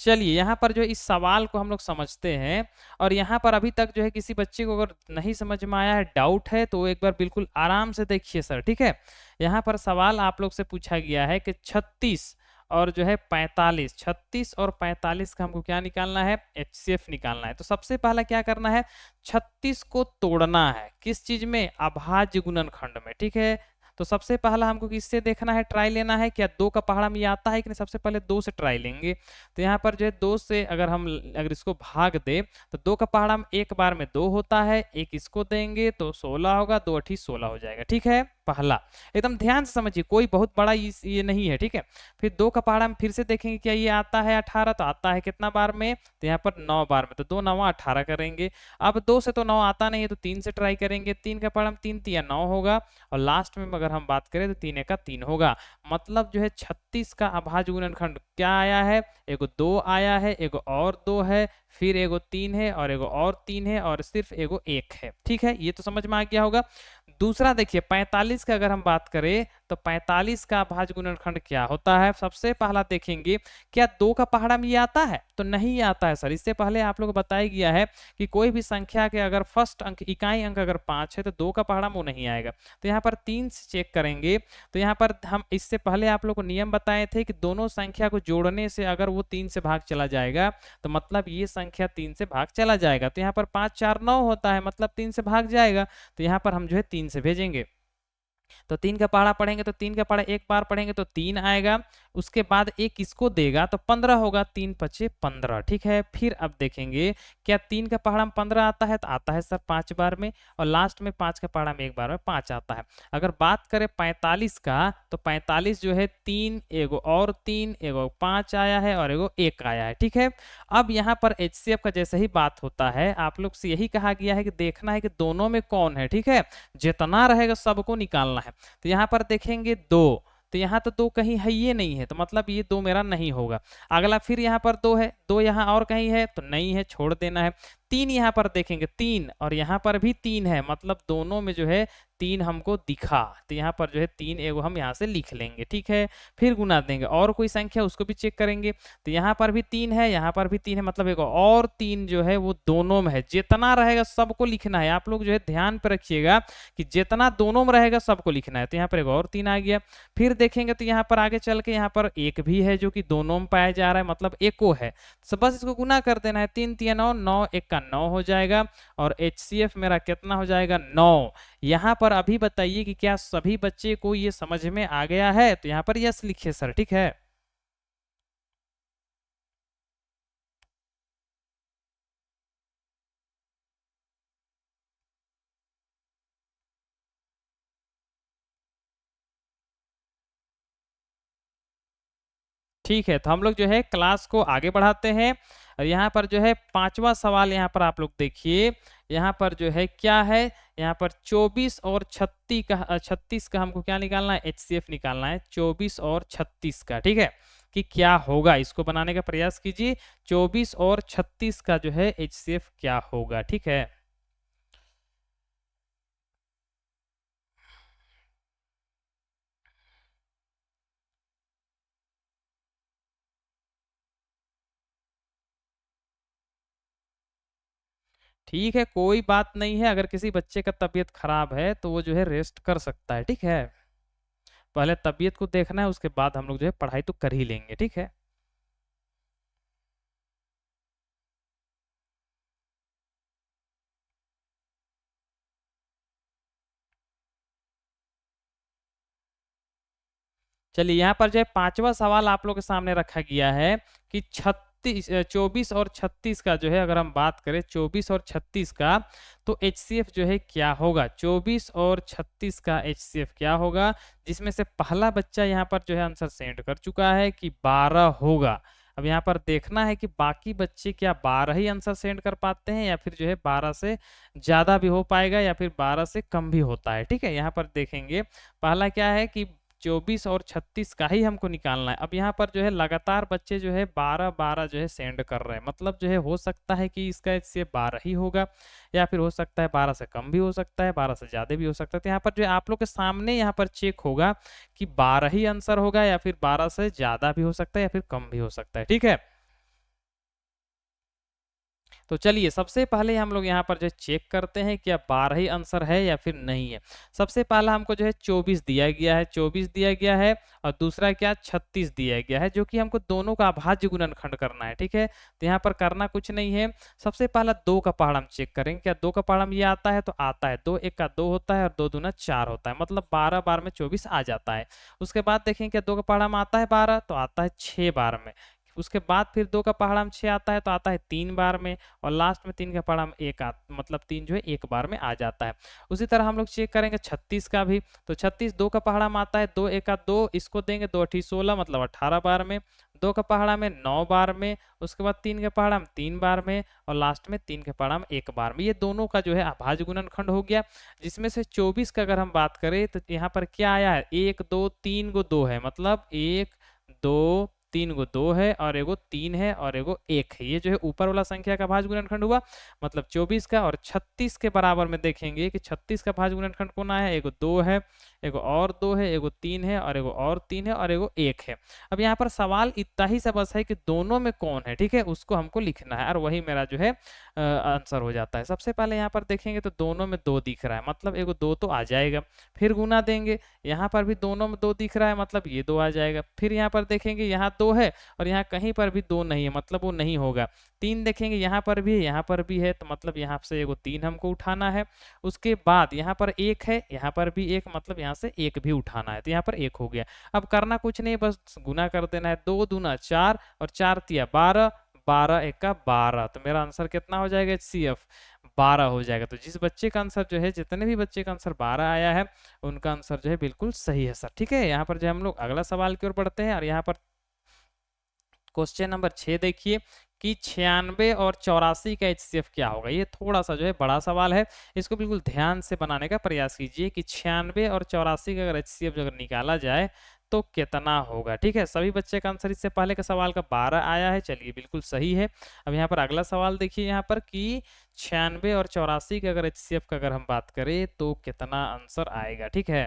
चलिए यहाँ पर जो है इस सवाल को हम लोग समझते हैं, और यहाँ पर अभी तक जो है किसी बच्चे को अगर नहीं समझ में आया है, डाउट है, तो एक बार बिल्कुल आराम से देखिए सर, ठीक है। यहाँ पर सवाल आप लोग से पूछा गया है कि 36 और जो है 45, 36 और 45 का हमको क्या निकालना है, HCF निकालना है। तो सबसे पहला क्या करना है, 36 को तोड़ना है किस चीज में, अभाज्य गुणनखंड में, ठीक है। तो सबसे पहला हमको किससे देखना है, ट्राई लेना है, क्या 2 का पहाड़ा में ये आता है कि नहीं। सबसे पहले 2 से ट्राई लेंगे, तो यहाँ पर जो है 2 से अगर इसको भाग दे तो 2 का पहाड़ा में एक बार में 2 होता है, एक इसको देंगे तो 16 होगा, 2 अठी 16 हो जाएगा, ठीक है। पहला एकदम ध्यान से समझिए, कोई बहुत बड़ा ये नहीं है, ठीक है। फिर 2 का पहाड़ा में फिर से देखेंगे क्या ये आता है 18, तो आता है कितना बार में, तो यहाँ पर 9 बार में, तो 2 9 18 करेंगे। अब 2 से तो 9 आता नहीं है तो 3 से ट्राई करेंगे, 3 का पहाड़ा में 3 3 9 होगा, और लास्ट में अगर हम बात करें तो 3 का 3 होगा। मतलब जो है 36 का अभाज्य गुणनखंड क्या आया है, एगो 2 आया है, एगो और 2 है, फिर एगो 3 है, और एगो और 3 है, और सिर्फ एगो 1 है, ठीक है। ये तो समझ में आ गया होगा। दूसरा देखिए 45 का अगर हम बात करें तो 45 का अभाज्य गुणनखंड क्या होता है? सबसे पहला देखेंगे, क्या 2 का पहाड़ा में ये आता है? तो नहीं आता है सर। इससे पहले आप लोग को बताया गया है कि कोई भी संख्या के अगर फर्स्ट अंक, इकाई अंक अगर 5 है तो 2 का पहाड़ा में वो नहीं आएगा। तो यहाँ पर 3 से चेक करेंगे, तो यहाँ पर हम इससे पहले आप लोग को नियम बताए थे कि दोनों संख्या को जोड़ने से अगर वो 3 से भाग चला जाएगा तो मतलब ये संख्या 3 से भाग चला जाएगा। तो यहाँ पर 5 4 9 होता है, मतलब 3 से भाग जाएगा। तो यहाँ पर हम जो है 3 से भेजेंगे। तो 3 का पहाड़ा पढ़ेंगे तो 3 का पहाड़ा एक बार पढ़ेंगे तो 3 आएगा। उसके बाद एक इसको देगा तो 15 होगा, 3 पचे 15। ठीक है, फिर अब देखेंगे क्या 3 का पहाड़ा में 15 आता है? तो आता है सर 5 बार में, और लास्ट में 5 का पहाड़ा में एक बार में 5 आता है। अगर बात करें 45 का, तो 45 जो है 3 एगो और 3 एगो 5 आया है और एगो 1 आया है। ठीक है, अब यहाँ पर HCF का जैसे ही बात होता है, आप लोग से यही कहा गया है कि देखना है कि दोनों में कौन है। ठीक है, जितना रहेगा सबको निकालना है। तो यहाँ पर देखेंगे 2, तो यहाँ तो 2 कहीं है, ये नहीं है, तो मतलब ये 2 मेरा नहीं होगा। अगला फिर यहाँ पर 2 है, 2 यहाँ और कहीं है तो नहीं है, छोड़ देना है। 3 यहाँ पर देखेंगे 3, और यहाँ पर भी 3 है, मतलब दोनों में जो है 3 हमको दिखा, तो यहाँ पर जो है 3 एगो हम यहाँ से लिख लेंगे। ठीक है, फिर गुना देंगे, और कोई संख्या उसको भी चेक करेंगे, तो यहाँ पर भी 3 है, यहाँ पर भी 3 है, मतलब एगो और 3 जो है वो दोनों में है। जितना रहेगा सबको लिखना है। आप लोग जो है ध्यान पे रखिएगा कि जितना दोनों में रहेगा सबको लिखना है। तो यहाँ पर एगो और 3 आ गया। फिर देखेंगे तो यहाँ पर आगे चल के यहाँ पर 1 भी है जो कि दोनों में पाया जा रहा है, मतलब एको है। तो बस इसको गुना कर देना है, 3 3 9, 9 1 का 9 हो जाएगा, और HCF मेरा कितना हो जाएगा? 9। यहाँ पर अभी बताइए कि क्या सभी बच्चे को ये समझ में आ गया है? तो यहाँ पर यस लिखिए सर। ठीक है, ठीक है, तो हम लोग जो है क्लास को आगे बढ़ाते हैं। और यहाँ पर जो है 5वां सवाल यहाँ पर आप लोग देखिए, यहाँ पर जो है क्या है, यहाँ पर 24 और 36 का हमको क्या निकालना है? HCF निकालना है 24 और 36 का। ठीक है, कि क्या होगा, इसको बनाने का प्रयास कीजिए। 24 और 36 का जो है HCF क्या होगा? ठीक है, ठीक है, कोई बात नहीं है। अगर किसी बच्चे का तबीयत खराब है तो वो जो है रेस्ट कर सकता है। ठीक है, पहले तबीयत को देखना है, उसके बाद हम लोग जो है पढ़ाई तो कर ही लेंगे। ठीक है, चलिए यहाँ पर जो है 5वां सवाल आप लोग के सामने रखा गया है कि 24 और 36 का जो है, अगर हम बात करें 24 और 36 का, तो HCF जो है क्या होगा? 24 और 36 का HCF क्या होगा? जिसमें से पहला बच्चा यहाँ पर जो है आंसर सेंड कर चुका है कि 12 होगा। अब यहाँ पर देखना है कि बाकी बच्चे क्या 12 ही आंसर सेंड कर पाते हैं, या फिर जो है 12 से ज्यादा भी हो पाएगा, या फिर 12 से कम भी होता है। ठीक है, यहाँ पर देखेंगे पहला क्या है कि 24 और 36 का ही हमको निकालना है। अब यहाँ पर जो है लगातार बच्चे जो है 12 12 जो है सेंड कर रहे हैं, मतलब जो है हो सकता है कि इसका इससे 12 ही होगा, या फिर हो सकता है 12 से कम भी हो सकता है, 12 से ज्यादा भी हो सकता है। तो यहाँ पर जो है आप लोग के सामने यहाँ पर चेक होगा कि 12 ही आंसर होगा, या फिर 12 से ज्यादा भी हो सकता है, या फिर कम भी हो सकता है। ठीक है, तो चलिए सबसे पहले हम लोग यहाँ पर जो चेक करते हैं क्या 12 ही आंसर है या फिर नहीं है। सबसे पहला हमको जो है 24 दिया गया है, 24 दिया गया है, और दूसरा क्या 36 दिया गया है, जो कि हमको दोनों का अभाज्य गुणनखंड करना है। ठीक है, तो यहाँ पर करना कुछ नहीं है। सबसे पहला 2 का पहाड़ा हम चेक करेंगे, क्या 2 का पहाड़ा ये आता है? तो आता है, 2 1 का 2 होता है, और 2 दूना 4 होता है, मतलब 12 बार में 24 आ जाता है। उसके बाद देखें क्या 2 का पहाड़ा में आता है 12? तो आता है 6 बार में। उसके बाद फिर 2 का पहाड़ा में 6 आता है, तो आता है 3 बार में, और लास्ट में 3 का पहाड़ा में 1 मतलब 3 जो है 1 बार में आ जाता है। उसी तरह हम लोग चेक करेंगे 36 का भी, तो 36 2 का पहाड़ा में आता है, 2 1 का 2, इसको देंगे 2 8 16, मतलब 18 बार में। 2 का पहाड़ा में 9 बार में, उसके बाद 3 का पहाड़ा में 3 बार में, और लास्ट में 3 के पहाड़ा में 1 बार में। ये दोनों का जो है अभाज्य गुणनखंड हो गया। जिसमें से 24 का अगर हम बात करें तो यहाँ पर क्या आया है? 1 2 3 गो 2 है, मतलब 1 2 3 गो 2 है और एगो 3 है और एगो 1 है। ये जो है ऊपर वाला संख्या का भाज्य गुणनखंड हुआ, मतलब 24 का। और 36 के बराबर में देखेंगे कि 36 का भाज्य गुणनखंड कौन है, एगो 2 है, एगो और 2 है, एगो 3 है और एगो और 3 है और एगो 1 है। अब यहाँ पर सवाल इतना ही सा बस है कि दोनों में कौन है, ठीक है, उसको हमको लिखना है और वही मेरा जो है आंसर हो जाता है। सबसे पहले यहाँ पर देखेंगे तो दोनों में 2 दिख रहा है, मतलब एगो 2 तो आ जाएगा। फिर गुना देंगे, यहाँ पर भी दोनों में 2 दिख रहा है, मतलब ये 2 आ जाएगा। फिर यहाँ पर देखेंगे यहाँ 2 है और यहाँ कहीं पर भी 2 नहीं है, मतलब वो नहीं होगा। 3 देखेंगे यहाँ पर भी है, यहाँ पर भी है, तो मतलब यहाँ से एगो 3 हमको उठाना है। उसके बाद यहाँ पर 1 है, यहाँ पर भी 1, मतलब यहाँ से 1 भी उठाना है, तो यहाँ पर 1 हो गया। अब करना कुछ नहीं, बस गुना कर देना है। 2 दूना 4 और 4 तिया 12, 12 एक का 12, तो मेरा आंसर कितना हो जाएगा HCF, 12 हो जाएगा। तो जिस बच्चे का आंसर जो है, जितने भी बच्चे का आंसर 12 आया है, उनका आंसर जो है बिल्कुल सही है सर। ठीक है, यहाँ पर जो हम लोग अगला सवाल की ओर बढ़ते हैं और यहाँ पर क्वेश्चन नंबर 6 देखिए कि 96 और 84 का HCF क्या होगा। ये थोड़ा सा जो है बड़ा सवाल है, इसको बिल्कुल ध्यान से बनाने का प्रयास कीजिए कि 96 और 84 का अगर HCF अगर निकाला जाए तो कितना होगा। ठीक है, सभी बच्चे का आंसर इससे पहले का सवाल का 12 आया है, चलिए बिल्कुल सही है। अब यहाँ पर अगला सवाल देखिए यहाँ पर कि 96 और 84 का अगर HCF का अगर हम बात करें तो कितना आंसर आएगा। ठीक है,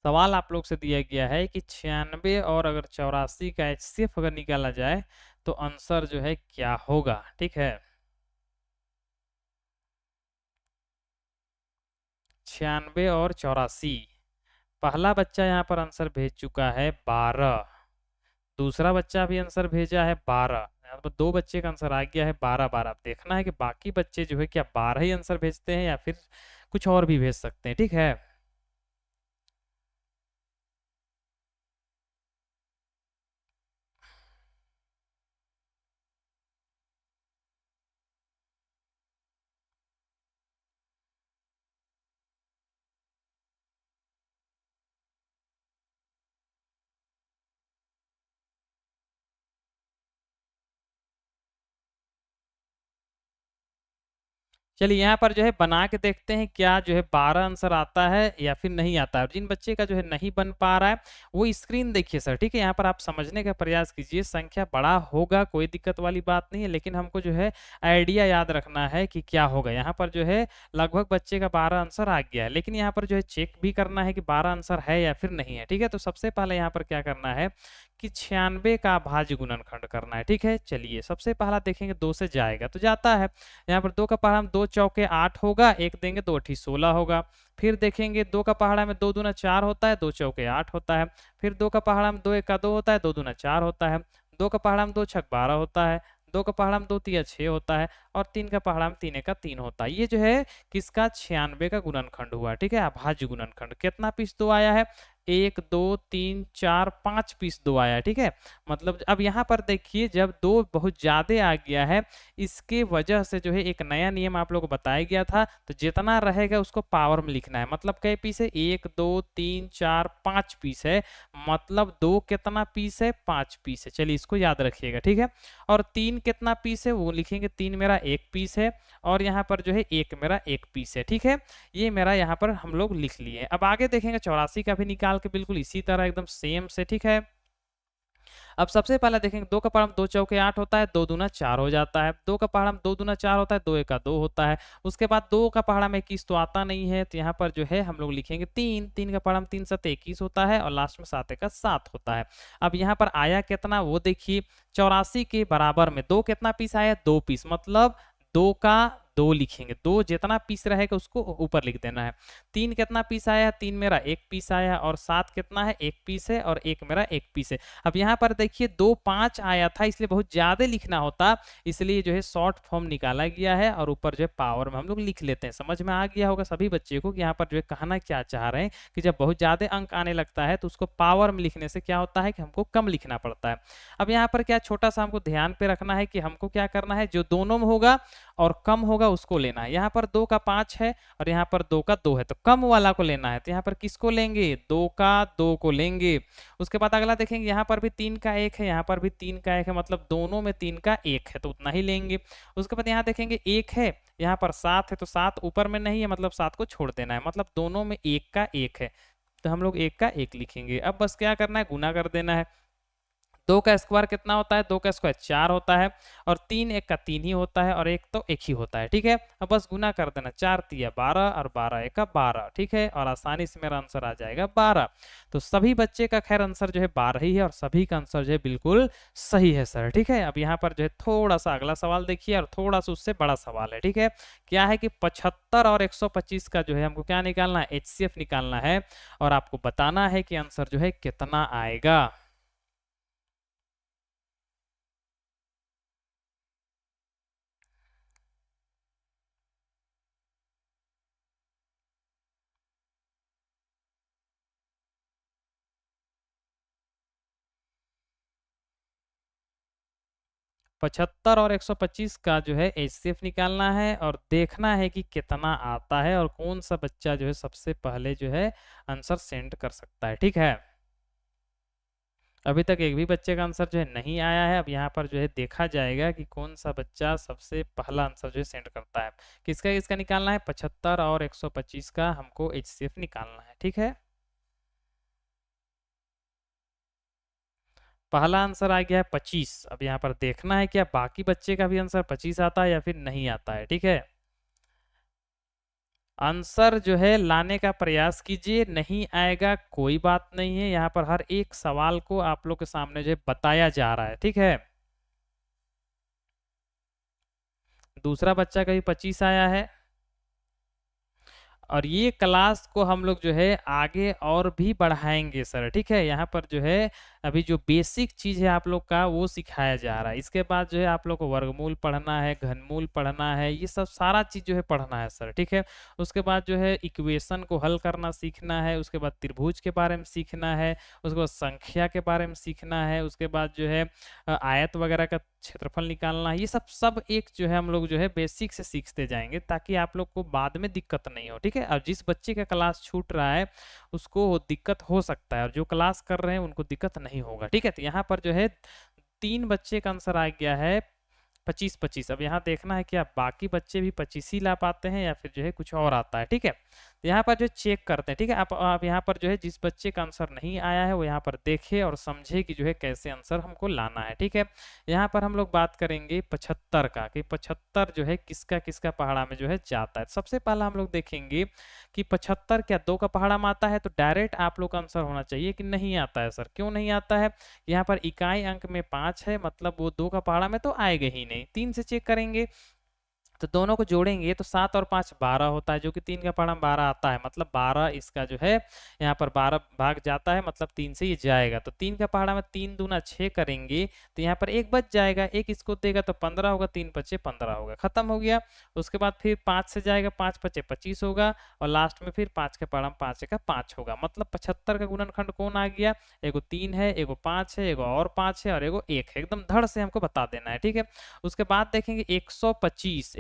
सवाल आप लोग से दिया गया है कि 96 और अगर 84 का HCF अगर निकाला जाए तो आंसर जो है क्या होगा। ठीक है, 96 और 84, पहला बच्चा यहाँ पर आंसर भेज चुका है 12, दूसरा बच्चा भी आंसर भेजा है 12, यहाँ पर 2 बच्चे का आंसर आ गया है 12 12। अब देखना है कि बाकी बच्चे जो है क्या 12 ही आंसर भेजते हैं या फिर कुछ और भी भेज सकते हैं। ठीक है, चलिए यहाँ पर जो है बना के देखते हैं क्या जो है 12 आंसर आता है या फिर नहीं आता है। जिन बच्चे का जो है नहीं बन पा रहा है वो स्क्रीन देखिए सर। ठीक है, यहाँ पर आप समझने का प्रयास कीजिए, संख्या बड़ा होगा कोई दिक्कत वाली बात नहीं है, लेकिन हमको जो है आइडिया याद रखना है कि क्या होगा। यहाँ पर जो है लगभग बच्चे का 12 आंसर आ गया है, लेकिन यहाँ पर जो है चेक भी करना है कि 12 आंसर है या फिर नहीं है। ठीक है, तो सबसे पहले यहाँ पर क्या करना है कि 96 का भाज्य गुणनखंड करना है। ठीक है, चलिए सबसे पहला देखेंगे 2 से जाएगा तो जाता है। यहाँ पर 2 का पहाड़ा में 2 चौके 8 होगा, एक देंगे 2 अठी 16 होगा। फिर देखेंगे 2 का पहाड़ा में 2 दूना 4 होता है, 2 चौके 8 होता है। फिर 2 का पहाड़ा में 2 एक का 2 होता है, 2 दूना 4 होता है। 2 का पहाड़ा में 2 छक 12 होता है। 2 का पहाड़ा में 2 तिया 6 होता है और 3 का पहाड़ा में 3 एक का 3 होता है। ये जो है किसका 96 का गुणनखंड हुआ। ठीक है, अभाज्य गुणनखंड। कितना पीस 2 आया है, 1 2 3 4 5 पीस 2 आया है। ठीक है, मतलब अब यहाँ पर देखिए जब 2 बहुत ज्यादा आ गया है, इसके वजह से जो है एक नया नियम आप लोगों को बताया गया था, तो जितना रहेगा उसको पावर में लिखना है। मतलब कई पीस है, 1 2 3 4 5 पीस है, मतलब 2 कितना पीस है, 5 पीस है। चलिए इसको याद रखिएगा। ठीक है, और 3 कितना पीस है वो लिखेंगे, 3 मेरा 1 पीस है और यहाँ पर जो है 1 मेरा 1 पीस है। ठीक है, ये मेरा यहाँ पर हम लोग लिख लिए। अब आगे देखेंगे 84 का भी निकाल के बिल्कुल इसी तरह एकदम सेम से। ठीक है, अब सबसे पहले देखेंगे 2 का पहाड़ा में 2 चौके 8 होता है, 2 दूना 4 हो जाता है। 2 का पहाड़ा में 2 दूना 4 होता है, 2 एक का 2 होता है। उसके बाद 2 का पहाड़ा में 21 तो आता नहीं है, तो यहाँ पर जो है हम लोग लिखेंगे 3। 3 का पहाड़ा में 3 7 21 होता है और लास्ट में 7 एक का 7 होता है। अब यहाँ पर आया कितना वो देखिए, 84 के बराबर में 2 कितना पीस आया, 2 पीस, मतलब 2 का 2 लिखेंगे, 2 जितना पीस रहेगा उसको ऊपर लिख देना है। 3 कितना पीस आया, 3 मेरा 1 पीस आया और 7 कितना है, 1 पीस है और 1 मेरा 1 पीस है। अब यहाँ पर देखिए 2 5 आया था, इसलिए बहुत ज्यादा लिखना होता, इसलिए जो है शॉर्ट फॉर्म निकाला गया है और ऊपर जो है पावर में हम लोग लिख लेते हैं। समझ में आ गया होगा सभी बच्चे को कि यहाँ पर जो है कहना क्या चाह रहे हैं कि जब बहुत ज्यादा अंक आने लगता है तो उसको पावर में लिखने से क्या होता है कि हमको कम लिखना पड़ता है। अब यहाँ पर क्या छोटा सा हमको ध्यान पे रखना है कि हमको क्या करना है, जो दोनों में होगा और कम होगा उसको लेना है। यहाँ पर 2 का 5 है और यहाँ पर 2 का 2 है, तो कम वाला को लेना है। तो यहाँ पर किसको लेंगे, 2 का 2 को लेंगे। उसके बाद अगला देखेंगे, यहाँ पर भी 3 का 1 है, यहाँ पर भी 3 का 1 है, मतलब दोनों में 3 का 1 है, तो उतना ही लेंगे। उसके बाद यहाँ देखेंगे 1 है, यहाँ पर 7 है, तो 7 ऊपर में नहीं है, मतलब 7 को छोड़ देना है, मतलब दोनों में 1 का 1 है, तो हम लोग 1 का 1 लिखेंगे। अब बस क्या करना है, गुना कर देना है। 2 का स्क्वायर कितना होता है, 2 का स्क्वायर 4 होता है, और 3 1 का 3 ही होता है, और 1 तो 1 ही होता है। ठीक है, अब बस गुना कर देना, 4 तिया 12 और 12 1 का 12। ठीक है, और आसानी से मेरा आंसर आ जाएगा 12। तो सभी बच्चे का खैर आंसर जो है 12 ही है, और सभी का आंसर जो है बिल्कुल सही है सर। ठीक है, अब यहाँ पर जो है थोड़ा सा अगला सवाल देखिए, और थोड़ा सा उससे बड़ा सवाल है। ठीक है, क्या है कि 75 और 125 का जो है हमको क्या निकालना है, HCF निकालना है, और आपको बताना है कि आंसर जो है कितना आएगा। 75 और 125 का जो है HCF निकालना है, और देखना है कि कितना आता है, और कौन सा बच्चा जो है सबसे पहले जो है आंसर सेंड कर सकता है। ठीक है, अभी तक एक भी बच्चे का आंसर जो है नहीं आया है। अब यहाँ पर जो है देखा जाएगा कि कौन सा बच्चा सबसे पहला आंसर जो है सेंड करता है। किसका किसका निकालना है, 75 और 125 का हमको HCF निकालना है। ठीक है, पहला आंसर आ गया है 25। अब यहाँ पर देखना है क्या बाकी बच्चे का भी आंसर 25 आता है या फिर नहीं आता है। ठीक है, आंसर जो है लाने का प्रयास कीजिए, नहीं आएगा कोई बात नहीं है, यहाँ पर हर एक सवाल को आप लोग के सामने जो है बताया जा रहा है। ठीक है, दूसरा बच्चा का भी 25 आया है, और ये क्लास को हम लोग जो है आगे और भी बढ़ाएंगे सर। ठीक है, यहाँ पर जो है अभी जो बेसिक चीज है आप लोग का वो सिखाया जा रहा है। इसके बाद जो है आप लोग को वर्गमूल पढ़ना है, घनमूल पढ़ना है, ये सब सारा चीज जो है पढ़ना है सर। ठीक है, उसके बाद जो है इक्वेशन को हल करना सीखना है, उसके बाद त्रिभुज के बारे में सीखना है, उसके बाद संख्या के बारे में सीखना है, उसके बाद जो है आयत वगैरह का क्षेत्रफल निकालना है। ये सब सब एक जो है हम लोग जो है बेसिक से सीखते जाएंगे, ताकि आप लोग को बाद में दिक्कत नहीं हो। ठीक है, अब जिस बच्चे का क्लास छूट रहा है उसको दिक्कत हो सकता है, और जो क्लास कर रहे हैं उनको दिक्कत नहीं होगा। ठीक है, तो यहाँ पर जो है 3 बच्चे का आंसर आ गया है 25-25। अब यहाँ देखना है कि आप बाकी बच्चे भी 25 ही ला पाते हैं या फिर जो है कुछ और आता है। ठीक है, तो यहाँ पर जो चेक करते हैं। ठीक है, आप यहाँ पर जो है जिस बच्चे का आंसर नहीं आया है वो यहाँ पर देखे और समझे कि जो है कैसे आंसर हमको लाना है। ठीक है, यहाँ पर हम लोग बात करेंगे 75 का, कि 75 जो है किसका किसका पहाड़ा में जो है जाता है। सबसे पहला हम लोग देखेंगे कि 75 क्या 2 का पहाड़ा में आता है, तो डायरेक्ट आप लोग का आंसर होना चाहिए कि नहीं आता है सर। क्यों नहीं आता है, यहाँ पर इकाई अंक में 5 है, मतलब वो 2 का पहाड़ा में तो आएगा ही नहीं। 3 से चेक करेंगे तो दोनों को जोड़ेंगे तो 7 और 5 12 होता है, जो कि 3 का पहाड़ा में 12 आता है, मतलब 12 इसका जो है यहाँ पर 12 भाग जाता है, मतलब 3 से ये जाएगा। तो 3 का पहाड़ा में 3 दूना 6 करेंगे तो यहाँ पर एक बच जाएगा, एक इसको देगा तो 15 होगा, 3 पचे 15 होगा, खत्म हो गया। उसके बाद फिर 5 से जाएगा, 5 पचे 25 होगा, और लास्ट में फिर 5 के पहाड़ा में 5 का 5 होगा। मतलब 75 का गुणनखंड कौन आ गया, एगो 3 है, एगो 5 है, एगो और 5 है, और एगो 1 है। एकदम धड़ से हमको बता देना है। ठीक है, उसके बाद देखेंगे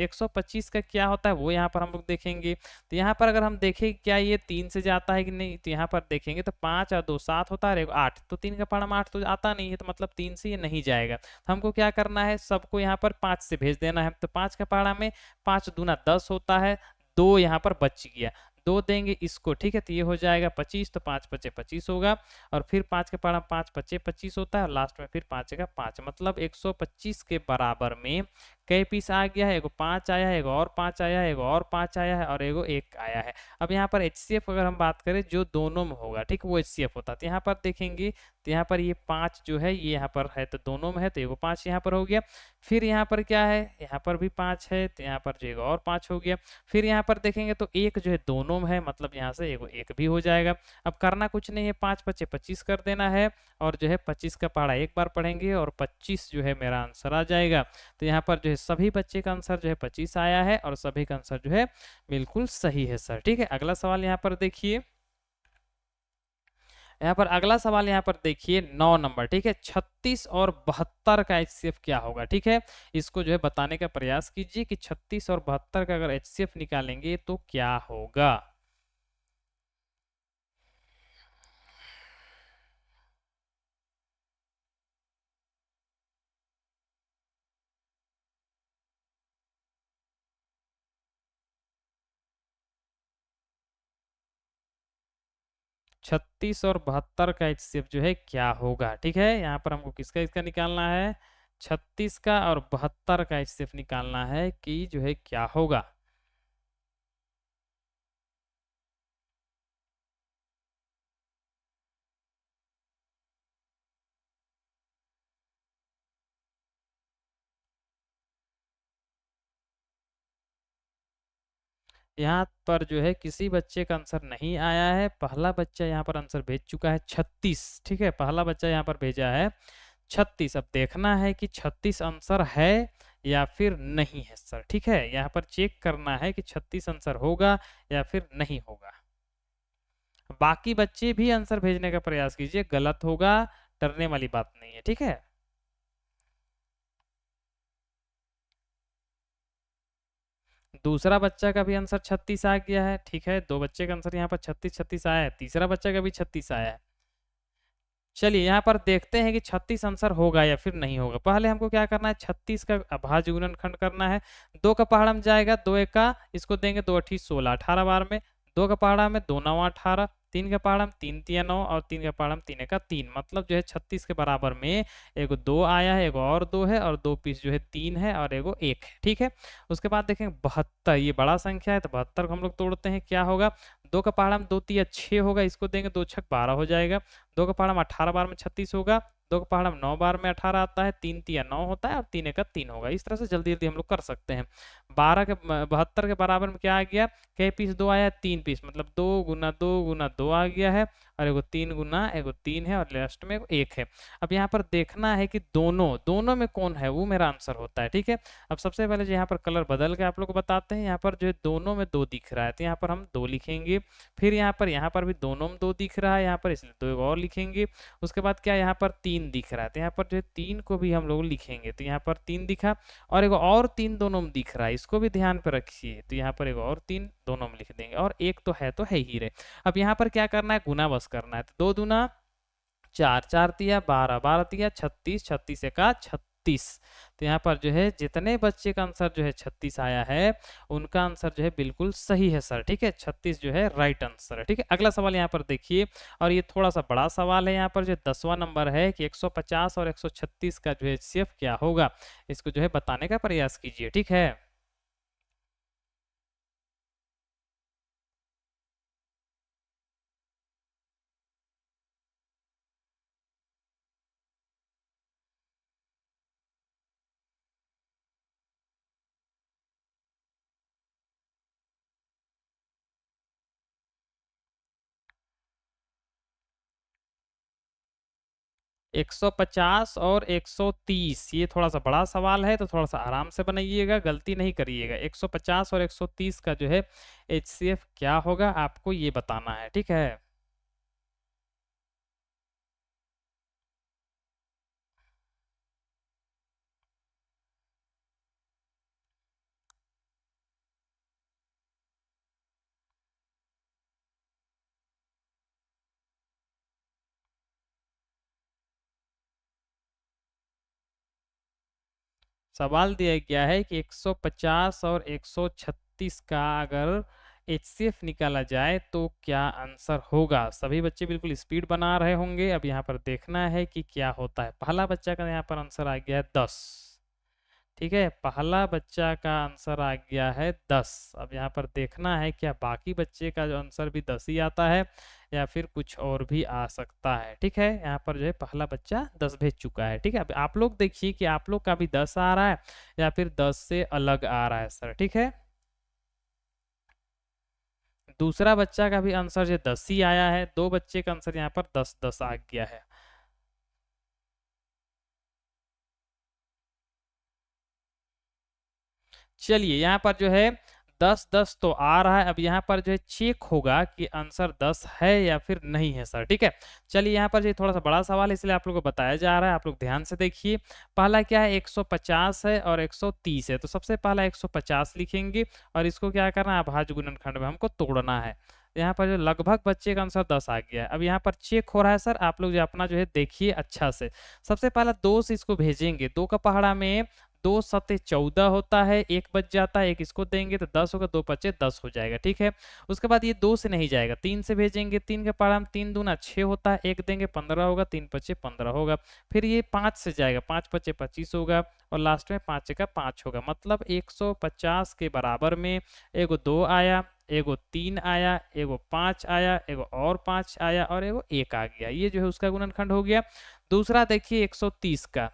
125 का क्या होता है वो यहाँ पर हम लोग देखेंगे। तो यहाँ पर अगर हम देखें क्या ये 3 से जाता है कि नहीं, तो यहाँ पर देखेंगे तो 5 और 2 7 होता है, 8, तो 3 का पहाड़ा में 8 तो आता नहीं है, तो मतलब 3 से ये नहीं जाएगा। तो हमको क्या करना है, सबको यहाँ पर 5 से भेज देना है। तो 5 का पहाड़ा में 5 दूना 10 होता है, 2 यहाँ पर बच गया, 2 देंगे इसको। ठीक है, तो ये हो जाएगा 25, तो 5 पचे 25 होगा, और फिर 5 के पहाड़ा 5 पचे 25 होता है, और लास्ट में फिर 5 का 5, मतलब 125 के बराबर में कई पीस आ गया है, एगो 5 आया है, एगो और 5 आया है, एगो और 5 आया है, और एगो 1 आया है। अब यहाँ पर HCF अगर हम बात करें जो दोनों में होगा, ठीक, वो HCF होता है। तो यहाँ पर देखेंगे तो यहाँ पर ये 5 जो है ये यहाँ पर है, तो दोनों में है, तो एगो 5 यहाँ पर हो गया। फिर यहाँ पर क्या है, यहाँ पर भी 5 है, तो यहाँ पर जो एगो और 5 हो गया। फिर यहाँ पर देखेंगे तो 1 जो है दोनों में है, मतलब यहाँ से एगो 1 भी हो जाएगा। अब करना कुछ नहीं है, 5 पचे 25 कर देना है, और जो है 25 का पहाड़ा एक बार पढ़ेंगे, और 25 जो है मेरा आंसर आ जाएगा। तो यहाँ पर जो है सभी बच्चे का आंसर जो है 25 आया है, और सभी का आंसर जो है बिल्कुल सही है सर। ठीक है, अगला सवाल यहाँ पर देखिए, यहाँ पर अगला सवाल यहाँ पर देखिए 9 नंबर, ठीक है। 36 और 72 का एचसीएफ क्या होगा, ठीक है। इसको जो है बताने का प्रयास कीजिए कि 36 और 72 का अगर एचसीएफ निकालेंगे तो क्या होगा। 36 और 72 का एचसीएफ जो है क्या होगा, ठीक है। यहाँ पर हमको किसका इसका निकालना है, 36 का और 72 का एचसीएफ निकालना है कि जो है क्या होगा। यहाँ पर जो है किसी बच्चे का आंसर नहीं आया है। पहला बच्चा यहाँ पर आंसर भेज चुका है 36, ठीक है। पहला बच्चा यहाँ पर भेजा है 36। अब देखना है कि 36 आंसर है या फिर नहीं है सर, ठीक है। यहाँ पर चेक करना है कि 36 आंसर होगा या फिर नहीं होगा। बाकी बच्चे भी आंसर भेजने का प्रयास कीजिए, गलत होगा डरने वाली बात नहीं है, ठीक है। दूसरा बच्चा का भी आंसर 36 आ गया है, ठीक है। दो बच्चे का आंसर यहाँ पर 36 36 आया है, तीसरा बच्चा का भी 36 आया है। चलिए यहाँ पर देखते हैं कि 36 आंसर होगा या फिर नहीं होगा। पहले हमको क्या करना है, 36 का अभाज्य गुणनखंड करना है। दो का पहाड़ा में जाएगा, दो एक का, इसको देंगे 2 अठी 16, 18 बार में। दो का पहाड़ा में 2 9 18, तीन का पहाड़ा में 3 तिया 9 और तीन का पहाड़ा में 3 का 3, मतलब जो है 36 के बराबर में एगो 2 आया है, एगो और 2 है, और 2 पीस जो है 3 है और एगो 1 है, ठीक है। उसके बाद देखेंगे 72, ये बड़ा संख्या है तो 72 को हम लोग तोड़ते हैं, क्या होगा। दो का पहाड़ा में 2 तिया 6 होगा, इसको देंगे 2 छक 12 हो जाएगा। दो का पहाड़ा में 18 बार में 36 होगा, दो का पहाड़ा में 9 बार में 18 आता है, 3 तिया 9 होता है और 3 का 3 होगा। इस तरह से जल्दी जल्दी हम लोग कर सकते हैं। 72 के बराबर में क्या आ गया, कई पीस 2 आया, 3 पीस, मतलब 2 गुना 2 गुना 2 आ गया है, और एगो 3 गुना एगो 3 है, और लास्ट में एगो 1 है। अब यहाँ पर देखना है कि दोनों दोनों में कौन है, वो मेरा आंसर होता है, ठीक है। अब सबसे पहले जो यहाँ पर कलर बदल के आप लोग को बताते हैं। यहाँ पर जो है दोनों में 2 दिख रहा है, तो यहाँ पर हम 2 लिखेंगे। फिर यहाँ पर भी दोनों में 2 दिख रहा है यहाँ पर, इसलिए 2 और लिखेंगे। उसके बाद क्या, यहाँ पर 3 दिख रहा है, तो यहाँ पर जो है 3 को भी हम लोग लिखेंगे, तो यहाँ पर 3 दिखा। और एक और 3 दोनों में दिख रहा है, इसको भी ध्यान पर रखिए, तो यहाँ पर एक और 3 दोनों में लिख देंगे, और एक तो है ही रे। अब यहाँ पर क्या करना है, गुना बस करना है, तो 2 दूना 4, 4 तिया 12, 12 तिया 36, 36 का 36। तो यहाँ पर जो है जितने बच्चे का आंसर जो है 36 आया है, उनका आंसर जो है बिल्कुल सही है सर, ठीक है। 36 जो है राइट आंसर है, ठीक है। अगला सवाल यहाँ पर देखिए, और ये थोड़ा सा बड़ा सवाल है। यहाँ पर जो 10वां नंबर है कि 150 और 136 का जो है एचसीएफ क्या होगा, इसको जो है बताने का प्रयास कीजिए, ठीक है। 150 और 130, ये थोड़ा सा बड़ा सवाल है, तो थोड़ा सा आराम से बनाइएगा, गलती नहीं करिएगा। 150 और 130 का जो है एचसीएफ क्या होगा, आपको ये बताना है, ठीक है। सवाल दिया गया है कि 150 और 136 का अगर एचसीएफ निकाला जाए तो क्या आंसर होगा। सभी बच्चे बिल्कुल स्पीड बना रहे होंगे। अब यहाँ पर देखना है कि क्या होता है। पहला बच्चा का यहाँ पर आंसर आ गया है 10, ठीक है। पहला बच्चा का आंसर आ गया है 10। अब यहाँ पर देखना है क्या बाकी बच्चे का जो आंसर भी 10 ही आता है या फिर कुछ और भी आ सकता है, ठीक है। यहाँ पर जो है पहला बच्चा 10 भेज चुका है, ठीक है। अब आप लोग देखिए कि आप लोग का भी 10 आ रहा है या फिर 10 से अलग आ रहा है सर, ठीक है। दूसरा बच्चा का भी आंसर जो 10 ही आया है, दो बच्चे का आंसर यहाँ पर 10 10 आ गया है। चलिए यहाँ पर जो है 10 10 तो आ रहा है। अब यहाँ पर जो है चेक होगा कि आंसर 10 है या फिर नहीं है सर, ठीक है। चलिए यहाँ पर जो थोड़ा सा बड़ा सवाल है इसलिए आप लोगों को बताया जा रहा है, आप लोग ध्यान से देखिए। पहला क्या है, 150 है और 130 है, तो सबसे पहला 150 लिखेंगे और इसको क्या करना है, अभाज्य गुणनखंड में हमको तोड़ना है। यहाँ पर जो लगभग बच्चे का आंसर 10 आ गया है। अब यहाँ पर चेक हो रहा है सर, आप लोग जो अपना जो है देखिए अच्छा से। सबसे पहला 2 से इसको भेजेंगे, 2 का पहाड़ा में 2 सते 14 होता है, एक बच जाता है, एक इसको देंगे तो 10 होगा, 2 पचे 10 हो जाएगा, ठीक है। उसके बाद ये 2 से नहीं जाएगा, 3 से भेजेंगे, 3 के पहाड़ा में 3 दूना 6 होता है, एक देंगे 15 होगा, 3 पचे 15 होगा। फिर ये 5 से जाएगा, 5 पचे 25 होगा और लास्ट में 5 का 5 होगा। मतलब 150 के बराबर में एगो 2 आया, एगो 3 आया, एगो 5 आया, एगो और 5 आया और एगो 1 आ गया। ये जो है उसका गुणनखंड हो गया। दूसरा देखिए 130 का,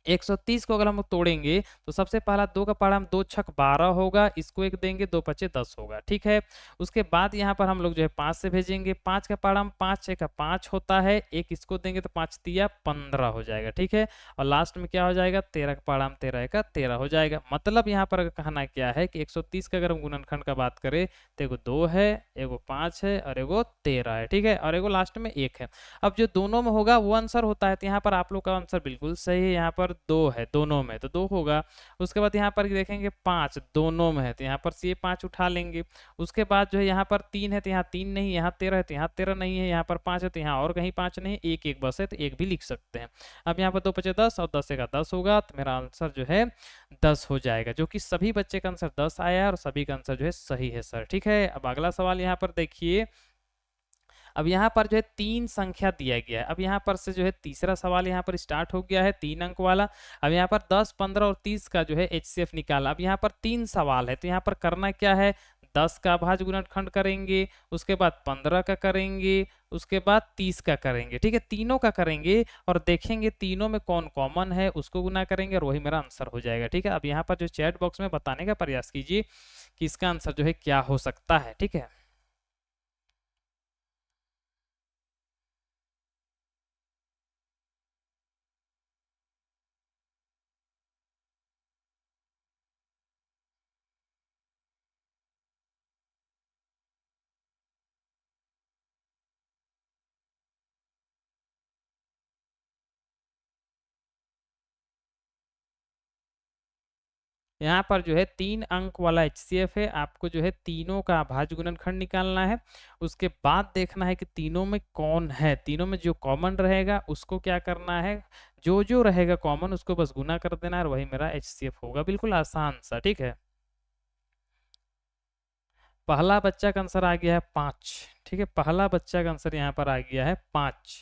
130 को अगर हम तोड़ेंगे तो सबसे पहला 2 का पहाड़ा में 2 छक 12 होगा, इसको एक देंगे, 2 पचे 10 होगा, ठीक है। उसके बाद यहाँ पर हम लोग जो है 5 से भेजेंगे, 5 का पहाड़ा में 5 छः का 5 होता है, एक इसको देंगे तो 5 तिया 15 हो जाएगा, ठीक है। और लास्ट में क्या हो जाएगा, 13 का पहाड़ा में 13 का 13 हो जाएगा। मतलब यहाँ पर कहना क्या है कि 130 का अगर हम गुणनखंड का बात करें तो एगो 2 है, एगो 5 है और एगो 13 है, ठीक है, और एगो लास्ट में 1 है। अब जो दोनों में होगा वो आंसर होता है, तो यहाँ पर आप लोग का आंसर बिल्कुल सही है। यहाँ पर 2 है दोनों में तो 2 होगा। उसके बाद यहाँ पर देखेंगे 5 दोनों में है, तो यहाँ पर से 5 उठा लेंगे। उसके बाद जो है यहाँ पर 3 है तो यहाँ 3 नहीं, यहाँ 13 है तो यहाँ 13 नहीं है, यहाँ पर 5 है तो यहाँ और कहीं 5 नहीं, एक एक बस है तो एक भी लिख सकते हैं। अब यहाँ पर 2 पचे 10 और 10 का 10 होगा, तो मेरा आंसर जो है 10 हो जाएगा, जो कि सभी बच्चे का आंसर 10 आया है और सभी का आंसर जो है सही है सर, ठीक है। अब अगला सवाल यहाँ पर देखिए। अब यहाँ पर जो है 3 संख्या दिया गया है। अब यहाँ पर से जो है तीसरा सवाल यहाँ पर स्टार्ट हो गया है, 3 अंक वाला। अब यहाँ पर 10 15 और 30 का जो है HCF निकाला। अब यहाँ पर 3 सवाल है, तो यहाँ पर करना क्या है, 10 का अभाज्य गुणनखंड करेंगे, उसके बाद 15 का करेंगे, उसके बाद 30 का करेंगे, ठीक है। तीनों का करेंगे और देखेंगे तीनों में कौन कॉमन है, उसको गुना करेंगे और वही मेरा आंसर हो जाएगा, ठीक है। अब यहाँ पर जो चैट बॉक्स में बताने का प्रयास कीजिए कि इसका आंसर जो है क्या हो सकता है, ठीक है। यहाँ पर जो है 3 अंक वाला HCF है, आपको जो है तीनों का अभाज्य गुणनखंड निकालना है। उसके बाद देखना है कि तीनों में कौन है, तीनों में जो कॉमन रहेगा उसको क्या करना है, जो जो रहेगा कॉमन उसको बस गुना कर देना है और वही मेरा HCF होगा। बिल्कुल आसान सा, ठीक है। पहला बच्चा का आंसर आ गया है 5, ठीक है। पहला बच्चा का आंसर यहाँ पर आ गया है 5।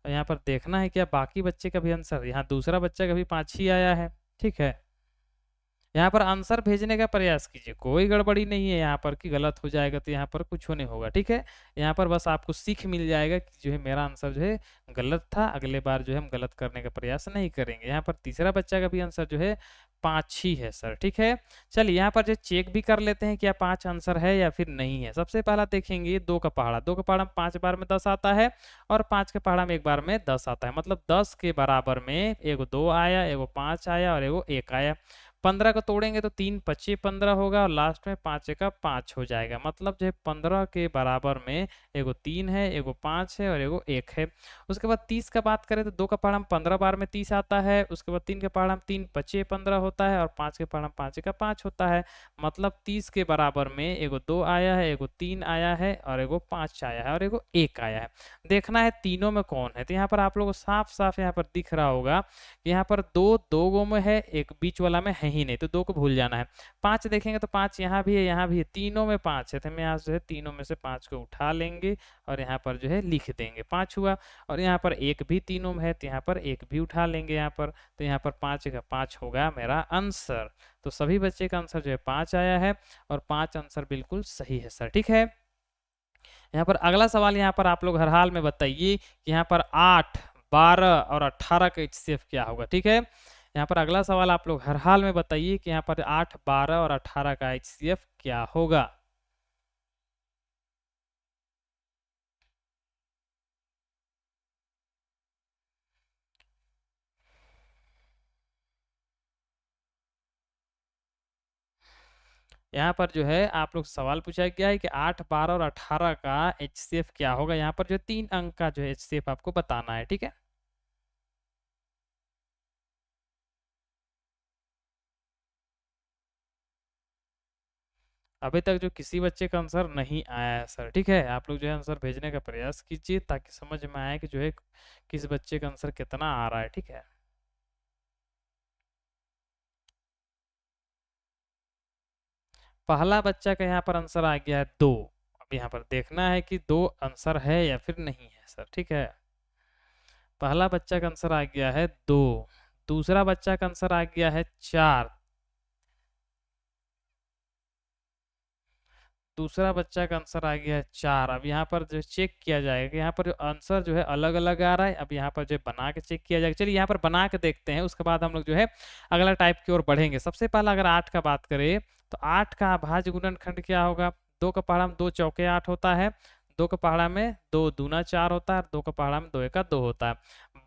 यहाँ पर देखना है क्या बाकी बच्चे का भी आंसर, यहाँ दूसरा बच्चा का भी 5 ही आया है, ठीक है। यहाँ पर आंसर भेजने का प्रयास कीजिए, कोई गड़बड़ी नहीं है यहाँ पर कि गलत हो जाएगा तो यहाँ पर कुछ नहीं होगा, ठीक है। यहाँ पर बस आपको सीख मिल जाएगा कि जो है मेरा आंसर जो है गलत था, अगले बार जो है हम गलत करने का प्रयास नहीं करेंगे। यहाँ पर तीसरा बच्चा का भी आंसर जो है 5 ही है सर, ठीक है। चलिए यहाँ पर जो चेक भी कर लेते हैं क्या 5 आंसर है या फिर नहीं है। सबसे पहला देखेंगे 2 का पहाड़ा, 2 का पहाड़ा में 5 बार में 10 आता है और 5 के पहाड़ा में एक बार में 10 आता है। मतलब 10 के बराबर में एगो 2 आया, एगो 5 आया और एगो 1 आया। 15 को तोड़ेंगे तो 3 पच्चीस 15 होगा और लास्ट में 5 का 5 हो जाएगा। मतलब जो है 15 के बराबर में एगो 3 है, एगो 5 है और एगो 1 है। उसके बाद 30 का बात करें तो 2 का पहाड़ा में 15 बार में 30 आता है, उसके बाद 3 के पहाड़ा में 3 पच्चीस 15 होता है और 5 के पहाड़ा में 5 का 5 होता है। मतलब 30 के बराबर में एगो 2 आया है, एगो 3 आया है और एगो 5 आया है और एगो 1 आया है। देखना है तीनों में कौन है, तो यहाँ पर आप लोगों को साफ साफ यहाँ पर दिख रहा होगा कि यहाँ पर दो गो में है, एक बीच वाला में है ही नहीं, तो 2 को भूल जाना है। 5 देखेंगे तो 5 यहाँ भी है, यहाँ भी है, तीनों में 5 है, तो हम यहाँ जो है तीनों में से 5 को उठा लेंगे और यहाँ पर जो है लिख देंगे 5 हुआ। और यहाँ पर 1 भी तीनों में है, तो यहाँ पर 1 भी उठा लेंगे यहाँ पर, तो यहाँ पर 5 का 5 होगा मेरा आंसर। तो सभी बच्चे का आंसर जो है 5 आया है और 5 आंसर बिल्कुल सही है सर, ठीक है। यहाँ पर अगला सवाल यहाँ पर आप लोग हर हाल में बताइए कि यहाँ पर 8 12 और 18 का HCF क्या होगा, ठीक है। यहाँ पर अगला सवाल आप लोग हर हाल में बताइए कि यहाँ पर 8 12 और 18 का HCF क्या होगा। यहाँ पर जो है आप लोग सवाल पूछा गया है कि 8, 12 और 18 का HCF क्या होगा। यहाँ पर जो 3 अंक का जो है HCF आपको बताना है, ठीक है। अभी तक जो किसी बच्चे का आंसर नहीं आया है सर, ठीक है, आप लोग जो है आंसर भेजने का प्रयास कीजिए ताकि समझ में आए कि जो है किस बच्चे का आंसर कितना आ रहा है, ठीक है। पहला बच्चा का यहाँ पर आंसर आ गया है 2। अब यहाँ पर देखना है कि 2 आंसर है या फिर नहीं है सर, ठीक है। पहला बच्चा का आंसर आ गया है 2, दूसरा बच्चा का आंसर आ गया है 4, दूसरा बच्चा का आंसर आ गया है 4। अब यहाँ पर जो चेक किया जाएगा कि यहाँ पर जो आंसर जो है अलग अलग आ रहा है। अब यहाँ पर जो बना के चेक किया जाएगा, चलिए यहाँ पर बना के देखते हैं, उसके बाद हम लोग जो है अगला टाइप की ओर बढ़ेंगे। सबसे पहला अगर 8 का बात करें तो 8 का अभाज्य गुणनखंड क्या होगा। 2 का पहाड़ा में 2 चौके 8 होता है, 2 का पहाड़ा में 2 दूना 4 होता है, 2 का पहाड़ा में 2 एका 2 होता है।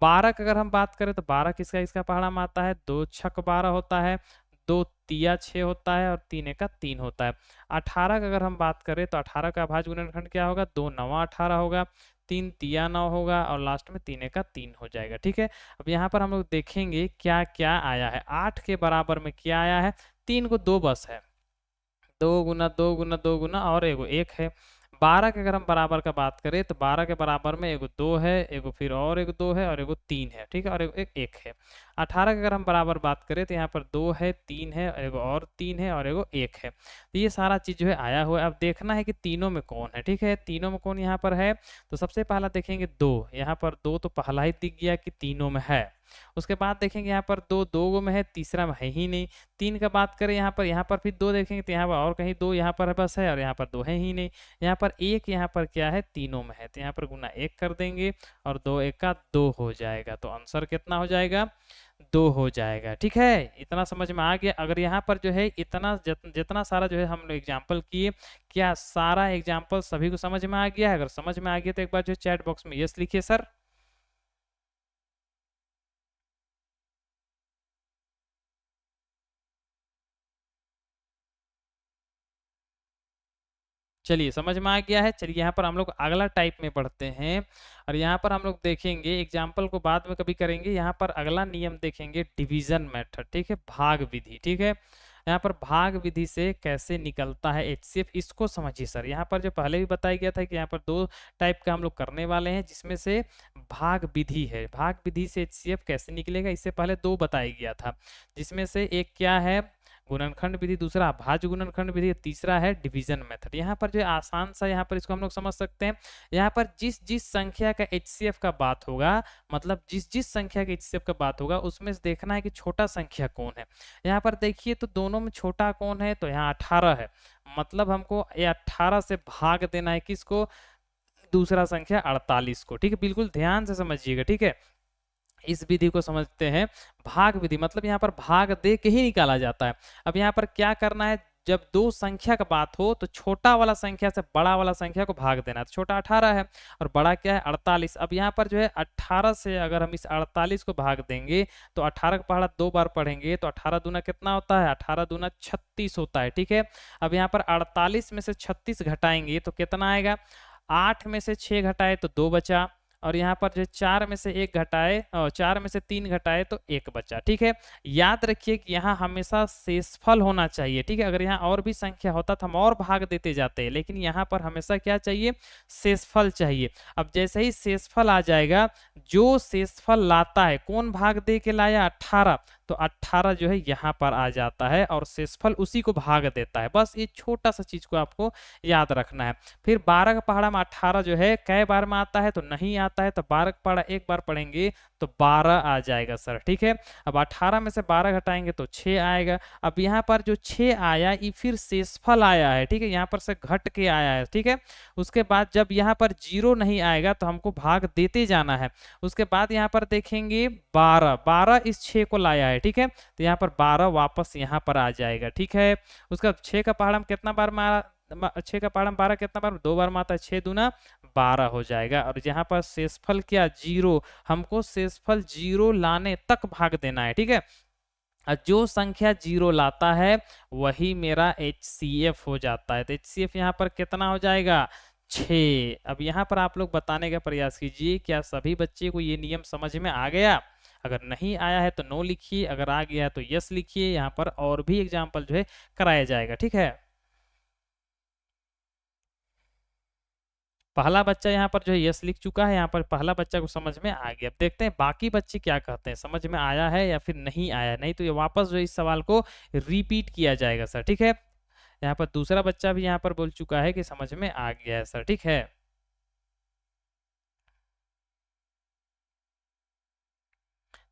12 का अगर हम बात करें तो 12 किसका इसका पहाड़ा में आता है, 2 छक 12 होता है, 2 तिया 6 होता है और 3 एका 3 होता है। 18 का अगर हम बात करें तो 18 का अभाज्य गुणनखंड क्या होगा, 2 नवा 18 होगा, 3 तिया 9 होगा और लास्ट में 3 एका 3 हो जाएगा, ठीक है। अब यहाँ पर हम लोग देखेंगे क्या क्या आया है। 8 के बराबर में क्या आया है, 3 को 2 बस है, 2 गुना 2 गुना 2 गुना और एगो 1 है। 12 के अगर हम बराबर का बात करें तो 12 के बराबर में एगो 2 है, एगो फिर और एगो 2 है और एगो 3 है, ठीक है, और एगो एक है। 18 के अगर हम बराबर बात करें तो यहाँ पर 2 है, 3 है, एगो और 3 है और एगो 1 है। तो ये सारा चीज जो है आया हुआ है। अब देखना है कि तीनों में कौन है, ठीक है, तीनों में कौन यहाँ पर है। तो सबसे पहला देखेंगे 2, यहाँ पर 2 तो पहला ही दिख गया कि तीनों में है। उसके बाद देखेंगे यहाँ पर 2 दो गो में है, तीसरा में है ही नहीं। 3 का बात करें यहाँ पर फिर 2 देखेंगे तो यहाँ पर और कहीं 2 यहाँ पर बस है और यहाँ पर 2 है ही नहीं। यहाँ पर 1 यहाँ पर क्या है, तीनों में है, तो यहाँ पर गुना 1 कर देंगे और 2 1 का 2 हो जाएगा। तो आंसर कितना हो जाएगा, 2 हो जाएगा, ठीक है। इतना समझ में आ गया। अगर यहाँ पर जो है इतना जितना सारा जो है हम लोग एग्जाम्पल किए, क्या सारा एग्जाम्पल सभी को समझ में आ गया है। अगर समझ में आ गया तो एक बार जो चैट बॉक्स में यस लिखिए सर। चलिए समझ में आ गया है। चलिए यहाँ पर हम लोग अगला टाइप में बढ़ते हैं और यहाँ पर हम लोग देखेंगे, एग्जाम्पल को बाद में कभी करेंगे। यहाँ पर अगला नियम देखेंगे डिवीजन मेथड, ठीक है, भाग विधि, ठीक है। यहाँ पर भाग विधि से कैसे निकलता है HCF, इसको समझिए सर। यहाँ पर जो पहले भी बताया गया था कि यहाँ पर 2 टाइप का हम लोग करने वाले हैं, जिसमें से भाग विधि है। भाग विधि से HCF कैसे निकलेगा, इससे पहले 2 बताया गया था, जिसमें से एक क्या है, गुणनखंड विधि, दूसरा अभाज्य गुणनखंड विधि, तीसरा है डिवीजन मेथड। यहाँ पर जो आसान सा यहाँ पर इसको हम लोग समझ सकते हैं। यहाँ पर जिस जिस संख्या का HCF का बात होगा, मतलब जिस जिस संख्या का HCF का बात होगा, उसमें से देखना है कि छोटा संख्या कौन है। यहाँ पर देखिए तो दोनों में छोटा कौन है, तो यहाँ 18 है, मतलब हमको ये 18 से भाग देना है किसको, दूसरा संख्या 48 को, ठीक है। बिल्कुल ध्यान से समझिएगा, ठीक है। इस विधि को समझते हैं भाग विधि, मतलब यहाँ पर भाग दे के ही निकाला जाता है। अब यहाँ पर क्या करना है, जब 2 संख्या का बात हो तो छोटा वाला संख्या से बड़ा वाला संख्या को भाग देना है। तो छोटा 18 है और बड़ा क्या है 48। अब यहाँ पर जो है 18 से अगर हम इस 48 को भाग देंगे तो 18 का पहाड़ा 2 बार पढ़ेंगे तो 18 दूना कितना होता है, 18 दूना 36 होता है, ठीक है। अब यहाँ पर 48 में से 36 घटाएंगे तो कितना आएगा, 8 में से 6 घटाए तो 2 बचा, और यहाँ पर जो 4 में से 1 घटाए और 4 में से 3 घटाए तो 1 बचा, ठीक है। याद रखिए कि यहाँ हमेशा शेषफल होना चाहिए, ठीक है। अगर यहाँ और भी संख्या होता तो हम और भाग देते जाते, लेकिन यहाँ पर हमेशा क्या चाहिए, शेषफल चाहिए। अब जैसे ही शेषफल आ जाएगा, जो शेषफल लाता है, कौन भाग दे के लाया, 18, तो 18 जो है यहाँ पर आ जाता है और शेषफल उसी को भाग देता है। बस ये छोटा सा चीज को आपको याद रखना है। फिर 12 का पहाड़ा में 18 जो है कई बार में आता है, तो नहीं आता है, तो 12 का पहाड़ा एक बार पढ़ेंगे तो 12 आ जाएगा सर, ठीक है। अब 18 में से 12 घटाएंगे तो 6 आएगा। अब यहाँ पर जो 6 आया ये फिर शेषफल आया है, ठीक है, यहाँ पर से घट के आया है, ठीक है। उसके बाद जब यहाँ पर 0 नहीं आएगा तो हमको भाग देते जाना है। उसके बाद यहाँ पर देखेंगे 12 इस 6 को लाया है, ठीक है, तो यहाँ पर 12 वापस यहाँ पर आ जाएगा, ठीक है। उसका 6 का पहाड़ा में कितना बार मारा, 6 का पहाड़ा में 12 कितना बार, 2 बार मारता है, 6 दूना 12 हो जाएगा। और यहाँ पर शेषफल क्या, 0, हमको शेषफल 0 लाने तक भाग देना है, ठीक है। और जो संख्या जीरो लाता है वही मेरा HCF हो जाता है। तो HCF यहाँ पर कितना हो जाएगा? 6। अब यहाँ पर आप लोग बताने का प्रयास कीजिए, क्या सभी बच्चे को ये नियम समझ में आ गया? अगर नहीं आया है तो नो लिखिए, अगर आ गया है तो यस लिखिए। यहाँ पर और भी एग्जाम्पल जो है कराया जाएगा, ठीक है। पहला बच्चा यहाँ पर जो है यस लिख चुका है, यहाँ पर पहला बच्चा को समझ में आ गया। अब देखते हैं बाकी बच्चे क्या कहते हैं, समझ में आया है या फिर नहीं आया। नहीं तो ये वापस जो इस सवाल को रिपीट किया जाएगा सर, ठीक है। यहाँ पर दूसरा बच्चा भी यहाँ पर बोल चुका है कि समझ में आ गया है सर, ठीक है।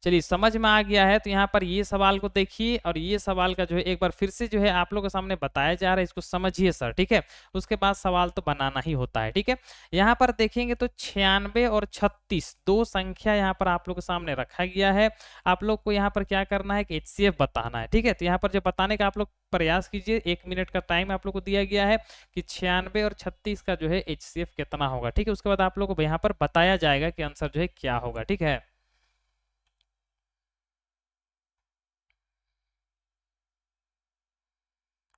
चलिए समझ में आ गया है, तो यहाँ पर ये सवाल को देखिए और ये सवाल का जो है एक बार फिर से जो है आप लोगों के सामने बताया जा रहा है, इसको समझिए सर, ठीक है। उसके बाद सवाल तो बनाना ही होता है, ठीक है। यहाँ पर देखेंगे तो 96 और 36 दो संख्या यहाँ पर आप लोग के सामने रखा गया है। आप लोग को यहाँ पर क्या करना है कि HCF बताना है, ठीक है। तो यहाँ पर जो बताने का आप लोग प्रयास कीजिए, 1 मिनट का टाइम आप लोग को दिया गया है कि 96 और 36 का जो है HCF कितना होगा, ठीक है। उसके बाद आप लोग को यहाँ पर बताया जाएगा कि आंसर जो है क्या होगा, ठीक है।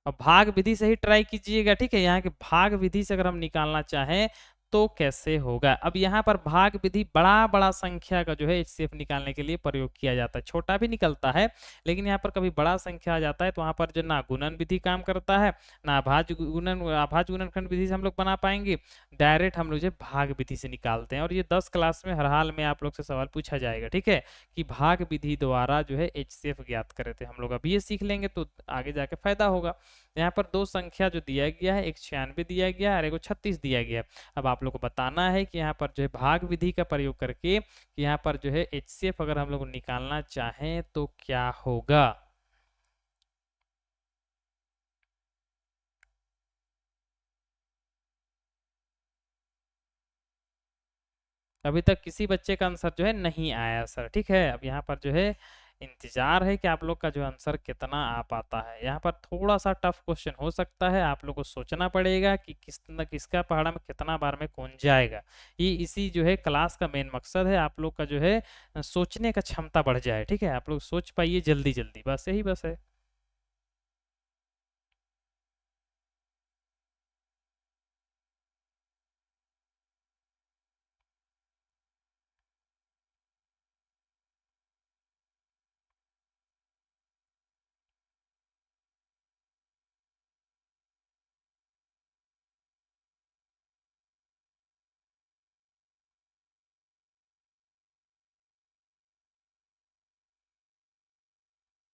और भाग विधि से ही ट्राई कीजिएगा, ठीक है। यहाँ के भाग विधि से अगर हम निकालना चाहें तो कैसे होगा। अब यहाँ पर भाग विधि बड़ा बड़ा संख्या का जो है HCF निकालने के लिए प्रयोग किया जाता है। छोटा भी निकलता है, लेकिन यहाँ पर कभी बड़ा संख्या आ जाता है तो वहां पर जो ना गुणन विधि काम करता है, ना अभाज्य गुणनखंड विधि से हम लोग बना पाएंगे। डायरेक्ट हम लोग जो भाग विधि से निकालते हैं। और ये 10 क्लास में हर हाल में आप लोग से सवाल पूछा जाएगा, ठीक है, कि भाग विधि द्वारा जो है HCF ज्ञात करे थे। हम लोग अभी ये सीख लेंगे तो आगे जाके फायदा होगा। यहाँ पर दो संख्या जो दिया गया है, एक 96 दिया गया है और एक 36 दिया गया है। अब आप लोग को बताना है कि यहाँ पर जो है भाग विधि का प्रयोग करके कि यहाँ पर जो है HCF अगर हम लोग निकालना चाहें तो क्या होगा। अभी तक किसी बच्चे का आंसर जो है नहीं आया सर, ठीक है। अब यहाँ पर जो है इंतजार है कि आप लोग का जो आंसर कितना आ पाता है। यहाँ पर थोड़ा सा टफ क्वेश्चन हो सकता है, आप लोग को सोचना पड़ेगा कि किसका पहाड़ा में कितना बार में कौन जाएगा। ये इसी जो है क्लास का मेन मकसद है, आप लोग का जो है सोचने का क्षमता बढ़ जाए, ठीक है। आप लोग सोच पाइए जल्दी जल्दी, बस यही बस है।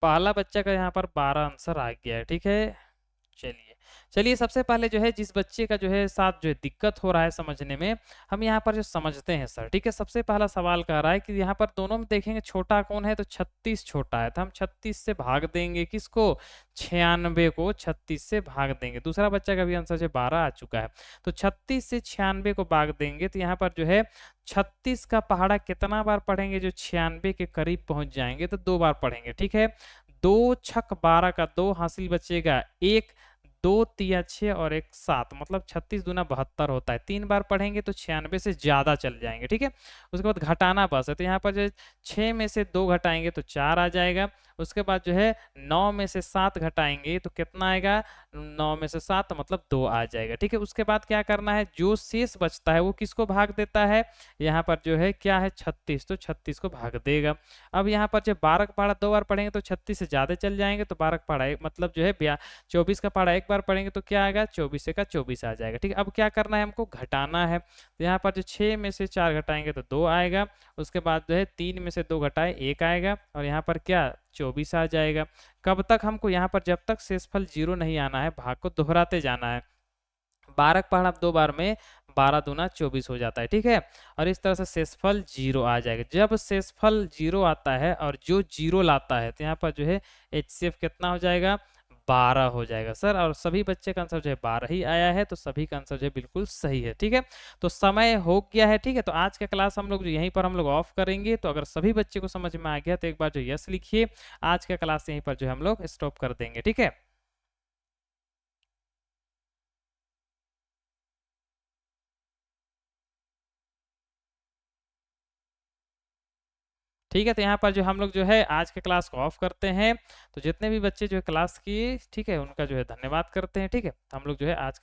पहला बच्चा का यहाँ पर 12 आंसर आ गया है, ठीक है। चलिए चलिए सबसे पहले जो है जिस बच्चे का जो है साथ जो है दिक्कत हो रहा है समझने में, हम यहाँ पर जो समझते हैं सर, ठीक है। सबसे पहला सवाल कह रहा है कि यहाँ पर दोनों में देखेंगे छोटा कौन है, तो 36 छोटा है, तो हम 36 से भाग देंगे किसको, 96 को 36 से भाग देंगे। दूसरा बच्चा का भी आंसर जो 12 आ चुका है, तो 36 से 96 को भाग देंगे तो यहाँ पर जो है 36 का पहाड़ा कितना बार पढ़ेंगे, जो 96 के करीब पहुंच जाएंगे तो 2 बार पढ़ेंगे, ठीक है। 2 छक 12 का 2 हासिल बचेगा 1, 2 तिया 6 और 1 7, मतलब 36 दूना 72 होता है। 3 बार पढ़ेंगे तो 96 से ज्यादा चल जाएंगे, ठीक है। उसके बाद घटाना बस है, तो यहाँ पर जो 6 में से 2 घटाएंगे तो 4 आ जाएगा। उसके बाद जो है 9 में से 7 घटाएंगे तो कितना आएगा, 9 में से 7 मतलब 2 आ जाएगा, ठीक है। उसके बाद क्या करना है, जो शेष बचता है वो किसको भाग देता है, यहाँ पर जो है क्या है 36, तो 36 को भाग देगा। अब यहाँ पर जब 12 का पहाड़ा 2 बार पढ़ेंगे तो 36 से ज्यादा चल जाएंगे, तो 12 का पहाड़ा मतलब जो है 24 का पहाड़ा 1 बार पढ़ेंगे तो क्या आएगा, 24 का 24 आ जाएगा, ठीक है। अब क्या करना है, हमको घटाना है, तो यहाँ पर जो 6 में से 4 घटाएंगे तो 2 आएगा। उसके बाद जो है 3 में से 2 घटाए 1 आएगा, और यहाँ पर क्या 24 आ जाएगा। कब तक हमको यहाँ पर, जब तक शेषफल 0 नहीं आना है, भाग को दोहराते जाना है। 12 का पहाड़ा 2 बार में 12 दूना 24 हो जाता है, ठीक है। और इस तरह से शेषफल 0 आ जाएगा। जब शेषफल 0 आता है और जो 0 लाता है तो यहाँ पर जो है HCF कितना हो जाएगा, 12 हो जाएगा सर। और सभी बच्चे का आंसर जो है 12 ही आया है, तो सभी का आंसर जो है बिल्कुल सही है, ठीक है। तो समय हो गया है, ठीक है। तो आज का क्लास हम लोग जो यहीं पर हम लोग ऑफ करेंगे। तो अगर सभी बच्चे को समझ में आ गया तो एक बार जो यस लिखिए। आज का क्लास यहीं पर जो है हम लोग स्टॉप कर देंगे, ठीक है। ठीक है, तो यहाँ पर जो हम लोग जो है आज के क्लास को ऑफ करते हैं। तो जितने भी बच्चे जो है क्लास किए, ठीक है, उनका जो है धन्यवाद करते हैं। ठीक है, तो हम लोग जो है आज